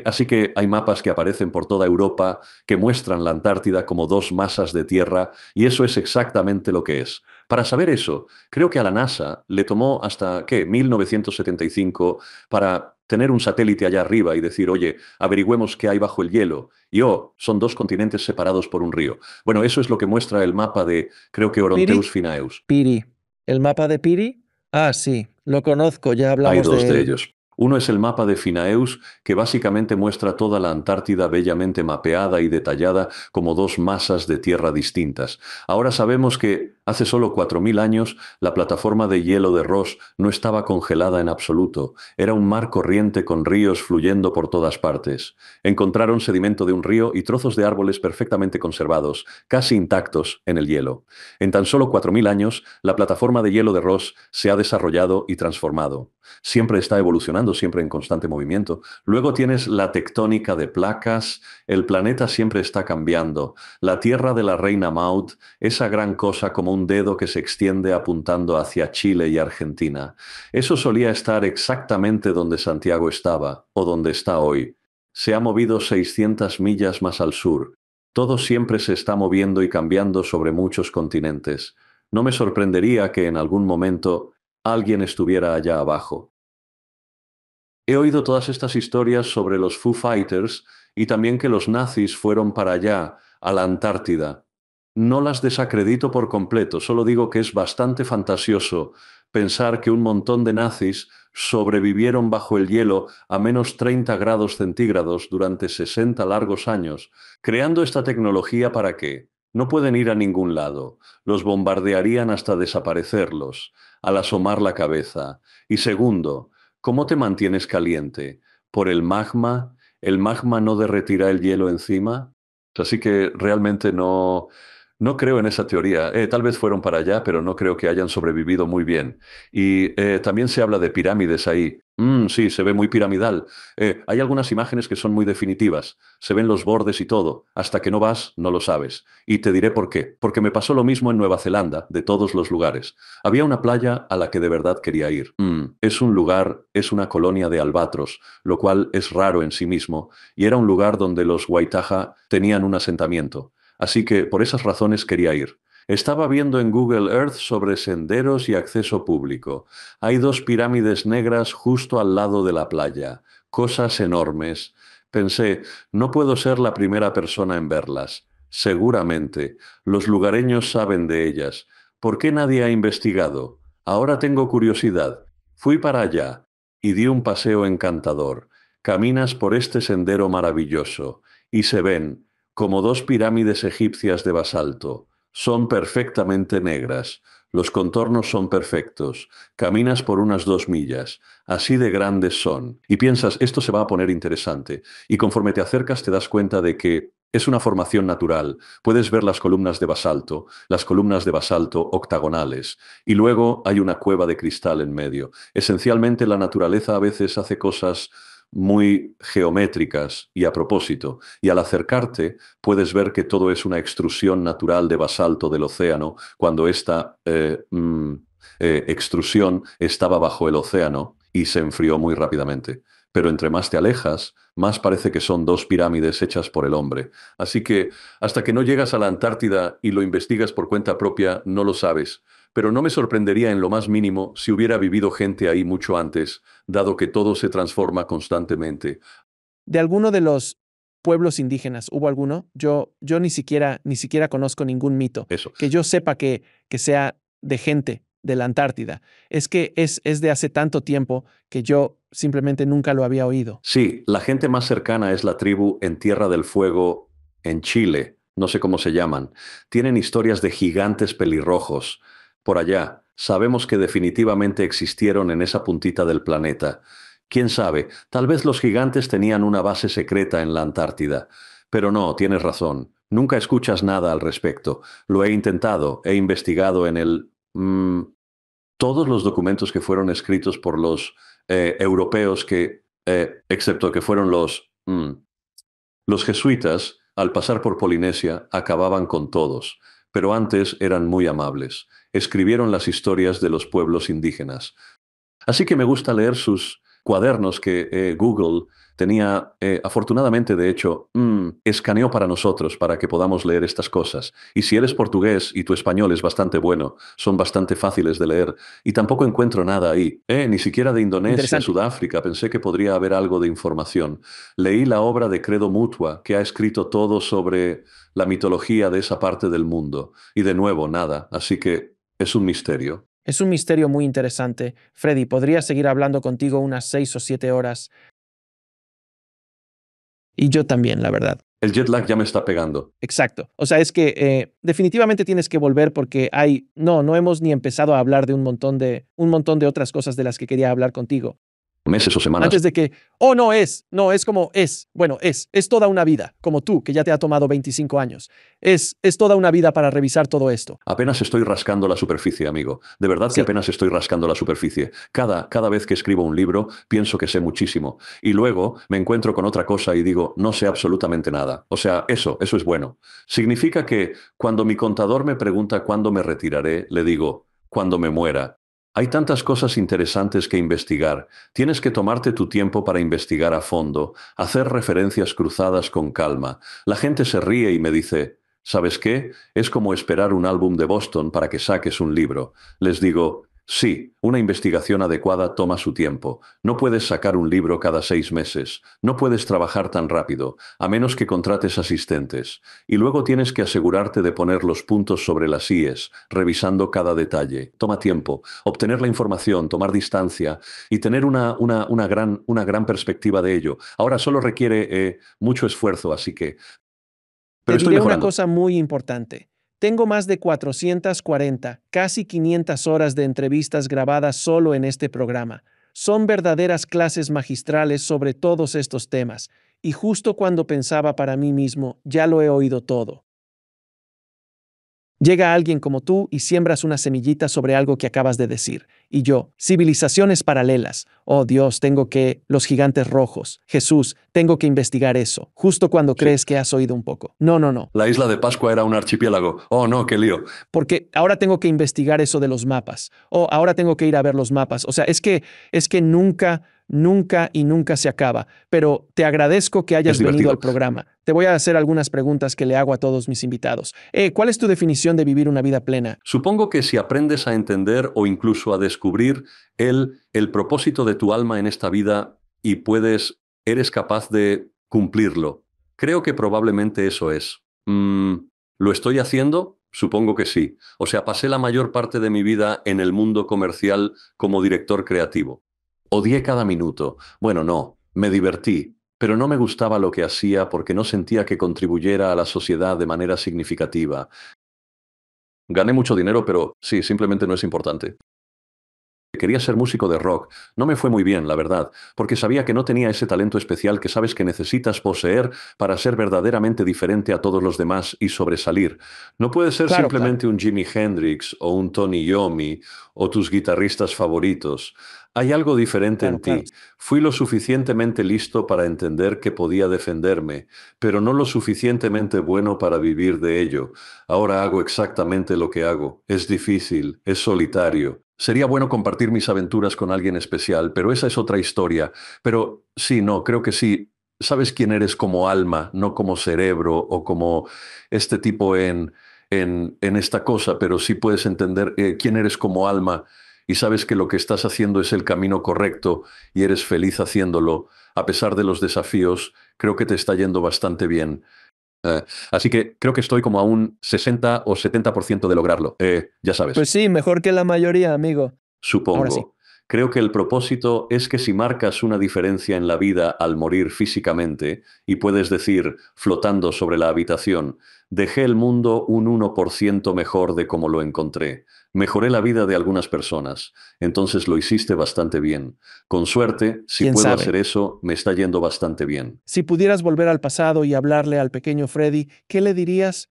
Así que hay mapas que aparecen por toda Europa que muestran la Antártida como dos masas de tierra y eso es exactamente lo que es. Para saber eso, creo que a la NASA le tomó hasta, ¿qué?, 1975 para tener un satélite allá arriba y decir, oye, averigüemos qué hay bajo el hielo. Y son dos continentes separados por un río. Bueno, eso es lo que muestra el mapa de, creo que Oronteus ¿Piri? Finaeus. Piri. ¿El mapa de Piri? Ah, sí, lo conozco, ya Hay hablamos dos de de él. ellos. Uno es el mapa de Finaeus, que básicamente muestra toda la Antártida bellamente mapeada y detallada como dos masas de tierra distintas. Ahora sabemos que hace solo 4.000 años la plataforma de hielo de Ross no estaba congelada en absoluto. Era un mar corriente con ríos fluyendo por todas partes. Encontraron sedimento de un río y trozos de árboles perfectamente conservados, casi intactos en el hielo. En tan solo 4.000 años, la plataforma de hielo de Ross se ha desarrollado y transformado. Siempre está evolucionando, siempre en constante movimiento. Luego tienes la tectónica de placas, el planeta siempre está cambiando. La tierra de la reina Maud, esa gran cosa como un dedo que se extiende apuntando hacia Chile y Argentina. Eso solía estar exactamente donde Santiago estaba, o donde está hoy. Se ha movido 600 millas más al sur. Todo siempre se está moviendo y cambiando sobre muchos continentes. No me sorprendería que en algún momento alguien estuviera allá abajo. He oído todas estas historias sobre los Foo Fighters y también que los nazis fueron para allá, a la Antártida. No las desacredito por completo, solo digo que es bastante fantasioso pensar que un montón de nazis sobrevivieron bajo el hielo a menos 30 grados centígrados durante 60 largos años, creando esta tecnología para que no pueden ir a ningún lado, los bombardearían hasta desaparecerlos, al asomar la cabeza. Y segundo, ¿cómo te mantienes caliente? ¿Por el magma? ¿El magma no derretirá el hielo encima? Así que realmente no creo en esa teoría. Tal vez fueron para allá, pero no creo que hayan sobrevivido muy bien. Y también se habla de pirámides ahí. Sí, se ve muy piramidal. Hay algunas imágenes que son muy definitivas. Se ven los bordes y todo. Hasta que no vas, no lo sabes. Y te diré por qué. Porque me pasó lo mismo en Nueva Zelanda, de todos los lugares. Había una playa a la que de verdad quería ir. Es un lugar, es una colonia de albatros, lo cual es raro en sí mismo, y era un lugar donde los Waitaha tenían un asentamiento. Así que por esas razones quería ir. Estaba viendo en Google Earth sobre senderos y acceso público. Hay dos pirámides negras justo al lado de la playa, cosas enormes. Pensé, no puedo ser la primera persona en verlas. Seguramente, los lugareños saben de ellas. ¿Por qué nadie ha investigado? Ahora tengo curiosidad. Fui para allá y di un paseo encantador. Caminas por este sendero maravilloso y se ven como dos pirámides egipcias de basalto. Son perfectamente negras. Los contornos son perfectos. Caminas por unas 2 millas. Así de grandes son. Y piensas, esto se va a poner interesante. Y conforme te acercas te das cuenta de que es una formación natural. Puedes ver las columnas de basalto octagonales. Y luego hay una cueva de cristal en medio. Esencialmente la naturaleza a veces hace cosas muy geométricas y a propósito. Y al acercarte puedes ver que todo es una extrusión natural de basalto del océano cuando esta extrusión estaba bajo el océano y se enfrió muy rápidamente. Pero entre más te alejas, más parece que son dos pirámides hechas por el hombre. Así que hasta que no llegas a la Antártida y lo investigas por cuenta propia, no lo sabes. Pero no me sorprendería en lo más mínimo si hubiera vivido gente ahí mucho antes, dado que todo se transforma constantemente. ¿De alguno de los pueblos indígenas hubo alguno? Yo ni siquiera conozco ningún mito Eso. que yo sepa que sea de gente de la Antártida. Es que es de hace tanto tiempo que yo simplemente nunca lo había oído. Sí, la gente más cercana es la tribu en Tierra del Fuego, en Chile. No sé cómo se llaman. Tienen historias de gigantes pelirrojos. Por allá, sabemos que definitivamente existieron en esa puntita del planeta. Quién sabe, tal vez los gigantes tenían una base secreta en la Antártida. Pero no, tienes razón. Nunca escuchas nada al respecto. Lo he intentado, he investigado en todos los documentos que fueron escritos por los europeos excepto que fueron los jesuitas, al pasar por Polinesia, acababan con todos, pero antes eran muy amables. Escribieron las historias de los pueblos indígenas. Así que me gusta leer sus cuadernos que Google tenía, afortunadamente, de hecho, escaneó para nosotros para que podamos leer estas cosas. Y si eres portugués y tu español es bastante bueno, son bastante fáciles de leer. Y tampoco encuentro nada ahí. Ni siquiera de Indonesia, Interesante. Sudáfrica. Pensé que podría haber algo de información. Leí la obra de Credo Mutua, que ha escrito todo sobre la mitología de esa parte del mundo. Y de nuevo, nada. Así que es un misterio. Es un misterio muy interesante. Freddy, podría seguir hablando contigo unas 6 o 7 horas. Y yo también, la verdad. El jet lag ya me está pegando. Exacto. O sea, es que definitivamente tienes que volver porque no hemos ni empezado a hablar de un montón de otras cosas de las que quería hablar contigo. Meses o semanas. Antes de que, no, es como bueno, es toda una vida, como tú, que ya te ha tomado 25 años. Es toda una vida para revisar todo esto. Apenas estoy rascando la superficie, amigo. De verdad que Sí. apenas estoy rascando la superficie. Cada vez que escribo un libro, pienso que sé muchísimo. Y luego me encuentro con otra cosa y digo, no sé absolutamente nada. O sea, eso es bueno. Significa que cuando mi contador me pregunta cuándo me retiraré, le digo, cuando me muera. Hay tantas cosas interesantes que investigar. Tienes que tomarte tu tiempo para investigar a fondo, hacer referencias cruzadas con calma. La gente se ríe y me dice, ¿sabes qué? Es como esperar un álbum de Boston para que saques un libro. Les digo, sí, una investigación adecuada toma su tiempo. No puedes sacar un libro cada 6 meses. No puedes trabajar tan rápido, a menos que contrates asistentes. Y luego tienes que asegurarte de poner los puntos sobre las íes, revisando cada detalle. Toma tiempo. Obtener la información, tomar distancia y tener una gran perspectiva de ello. Ahora solo requiere mucho esfuerzo, así que... Pero Te estoy diré una mejorando. cosa muy importante. Tengo más de 440, casi 500 horas de entrevistas grabadas solo en este programa. Son verdaderas clases magistrales sobre todos estos temas, y justo cuando pensaba para mí mismo, ya lo he oído todo. Llega alguien como tú y siembras una semillita sobre algo que acabas de decir. Y yo, civilizaciones paralelas. Oh Dios, los gigantes rojos. Jesús, tengo que investigar eso. Justo cuando Sí. crees que has oído un poco. No, no, no. La isla de Pascua era un archipiélago. Oh, no, qué lío. Porque ahora tengo que investigar eso de los mapas. O ahora tengo que ir a ver los mapas. O sea, es que nunca, nunca y nunca se acaba. Pero te agradezco que hayas Es venido divertido. al programa. Te voy a hacer algunas preguntas que le hago a todos mis invitados. ¿Cuál es tu definición de vivir una vida plena? Supongo que si aprendes a entender o incluso a descubrir el propósito de tu alma en esta vida y eres capaz de cumplirlo, creo que probablemente eso es. ¿Lo estoy haciendo? Supongo que sí. O sea, pasé la mayor parte de mi vida en el mundo comercial como director creativo. Odié cada minuto. Bueno, no, me divertí, pero no me gustaba lo que hacía porque no sentía que contribuyera a la sociedad de manera significativa. Gané mucho dinero, pero sí, simplemente no es importante. Quería ser músico de rock. No me fue muy bien, la verdad, porque sabía que no tenía ese talento especial que sabes que necesitas poseer para ser verdaderamente diferente a todos los demás y sobresalir. No puedes ser Claro, claro. simplemente un Jimi Hendrix o un Tony Iommi o tus guitarristas favoritos. Hay algo diferente en Claro, claro. ti. Fui lo suficientemente listo para entender que podía defenderme, pero no lo suficientemente bueno para vivir de ello. Ahora hago exactamente lo que hago. Es difícil, es solitario. Sería bueno compartir mis aventuras con alguien especial, pero esa es otra historia. Pero sí, no, creo que sí. Sabes quién eres como alma, no como cerebro o como este tipo en esta cosa, pero sí puedes entender quién eres como alma y sabes que lo que estás haciendo es el camino correcto y eres feliz haciéndolo. A pesar de los desafíos, creo que te está yendo bastante bien. Eh, Así que creo que estoy como a un 60 o 70% de lograrlo. Ya sabes. Pues sí, mejor que la mayoría, amigo. Ahora sí. Supongo. Creo que el propósito es que si marcas una diferencia en la vida al morir físicamente, y puedes decir, flotando sobre la habitación, dejé el mundo un 1% mejor de como lo encontré. Mejoré la vida de algunas personas. Entonces lo hiciste bastante bien. Con suerte, si ¿Quién puedo sabe? hacer eso, me está yendo bastante bien. Si pudieras volver al pasado y hablarle al pequeño Freddy, ¿qué le dirías?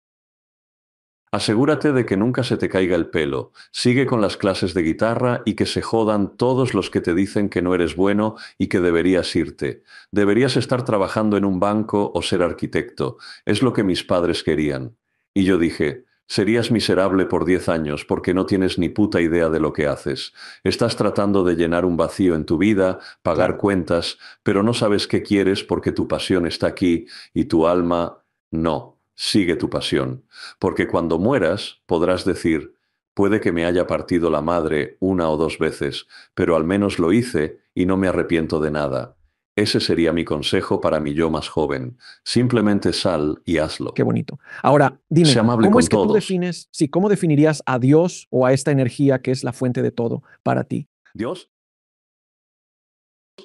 Asegúrate de que nunca se te caiga el pelo. Sigue con las clases de guitarra y que se jodan todos los que te dicen que no eres bueno y que deberías irte. Deberías estar trabajando en un banco o ser arquitecto. Es lo que mis padres querían. Y yo dije, serías miserable por 10 años porque no tienes ni puta idea de lo que haces. Estás tratando de llenar un vacío en tu vida, pagar Claro. cuentas, pero no sabes qué quieres porque tu pasión está aquí y tu alma no. Sigue tu pasión. Porque cuando mueras podrás decir, puede que me haya partido la madre una o dos veces, pero al menos lo hice y no me arrepiento de nada. Ese sería mi consejo para mi yo más joven. Simplemente sal y hazlo. Qué bonito. Ahora, Sé dime, amable ¿cómo con es que tú todos. defines, sí, cómo definirías a Dios o a esta energía que es la fuente de todo para ti? Dios,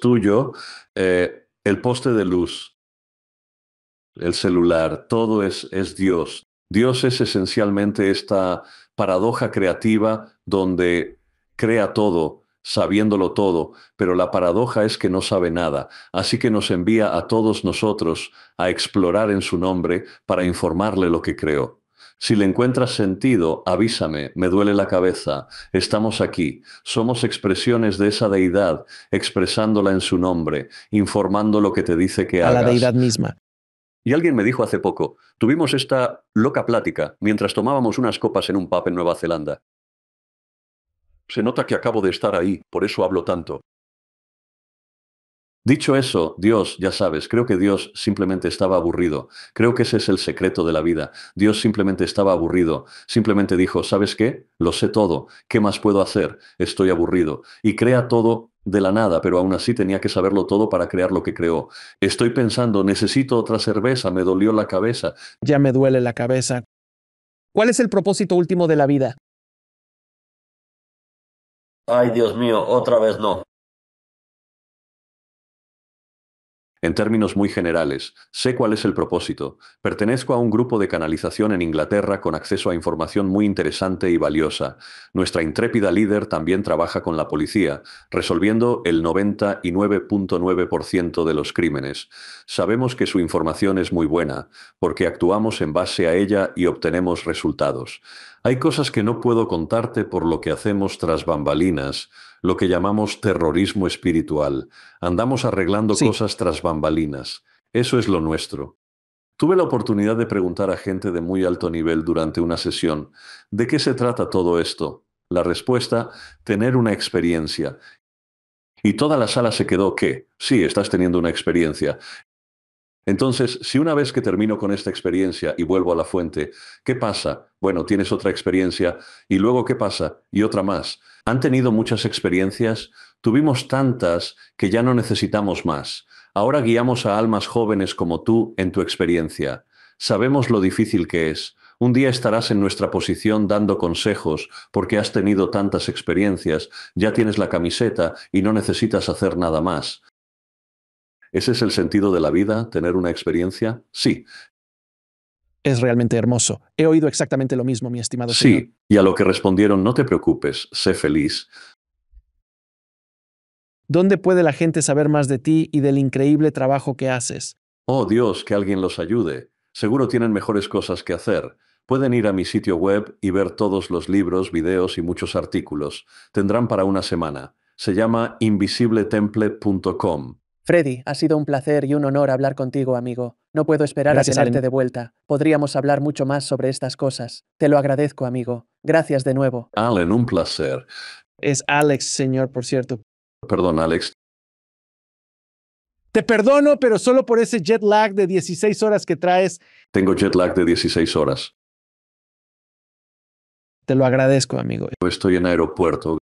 tuyo, el poste de luz, el celular, todo es Dios. Dios es esencialmente esta paradoja creativa donde crea todo, sabiéndolo todo, pero la paradoja es que no sabe nada, así que nos envía a todos nosotros a explorar en su nombre para informarle lo que creó. Si le encuentras sentido, avísame, me duele la cabeza, estamos aquí, somos expresiones de esa deidad, expresándola en su nombre, informando lo que te dice que A la hagas. deidad misma. Y alguien me dijo hace poco, tuvimos esta loca plática mientras tomábamos unas copas en un pub en Nueva Zelanda. Se nota que acabo de estar ahí, por eso hablo tanto. Dicho eso, Dios, ya sabes, creo que Dios simplemente estaba aburrido. Creo que ese es el secreto de la vida. Dios simplemente estaba aburrido. Simplemente dijo, ¿sabes qué? Lo sé todo. ¿Qué más puedo hacer? Estoy aburrido. Y crea todo de la nada, pero aún así tenía que saberlo todo para crear lo que creó. Estoy pensando, necesito otra cerveza, me dolió la cabeza. Ya me duele la cabeza. ¿Cuál es el propósito último de la vida? Ay, Dios mío, otra vez no. En términos muy generales, sé cuál es el propósito. Pertenezco a un grupo de canalización en Inglaterra con acceso a información muy interesante y valiosa. Nuestra intrépida líder también trabaja con la policía, resolviendo el 99.9% de los crímenes. Sabemos que su información es muy buena, porque actuamos en base a ella y obtenemos resultados. Hay cosas que no puedo contarte por lo que hacemos tras bambalinas, lo que llamamos terrorismo espiritual. Andamos arreglando Sí. cosas tras bambalinas. Eso es lo nuestro. Tuve la oportunidad de preguntar a gente de muy alto nivel durante una sesión, ¿de qué se trata todo esto? La respuesta, tener una experiencia. Y toda la sala se quedó, ¿qué? Sí, estás teniendo una experiencia. Entonces, si una vez que termino con esta experiencia y vuelvo a la fuente, ¿qué pasa? Bueno, tienes otra experiencia y luego ¿qué pasa? Y otra más. ¿Han tenido muchas experiencias? Tuvimos tantas que ya no necesitamos más. Ahora guiamos a almas jóvenes como tú en tu experiencia. Sabemos lo difícil que es. Un día estarás en nuestra posición dando consejos porque has tenido tantas experiencias, ya tienes la camiseta y no necesitas hacer nada más. ¿Ese es el sentido de la vida, tener una experiencia? Sí, Es realmente hermoso. He oído exactamente lo mismo, mi estimado señor. sí. Y a lo que respondieron, no te preocupes, sé feliz. ¿Dónde puede la gente saber más de ti y del increíble trabajo que haces? Oh Dios, que alguien los ayude. Seguro tienen mejores cosas que hacer. Pueden ir a mi sitio web y ver todos los libros, videos y muchos artículos. Tendrán para una semana. Se llama invisibletemple.com. Freddy, ha sido un placer y un honor hablar contigo, amigo. No puedo esperar Gracias, a tenerte Allen. de vuelta. Podríamos hablar mucho más sobre estas cosas. Te lo agradezco, amigo. Gracias de nuevo. Allen, un placer. Es Alex, señor, por cierto. Perdón, Alex. Te perdono, pero solo por ese jet lag de 16 horas que traes. Tengo jet lag de 16 horas. Te lo agradezco, amigo. Estoy en aeropuerto.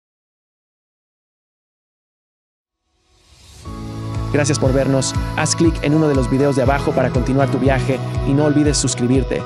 Gracias por vernos. Haz clic en uno de los videos de abajo para continuar tu viaje y no olvides suscribirte.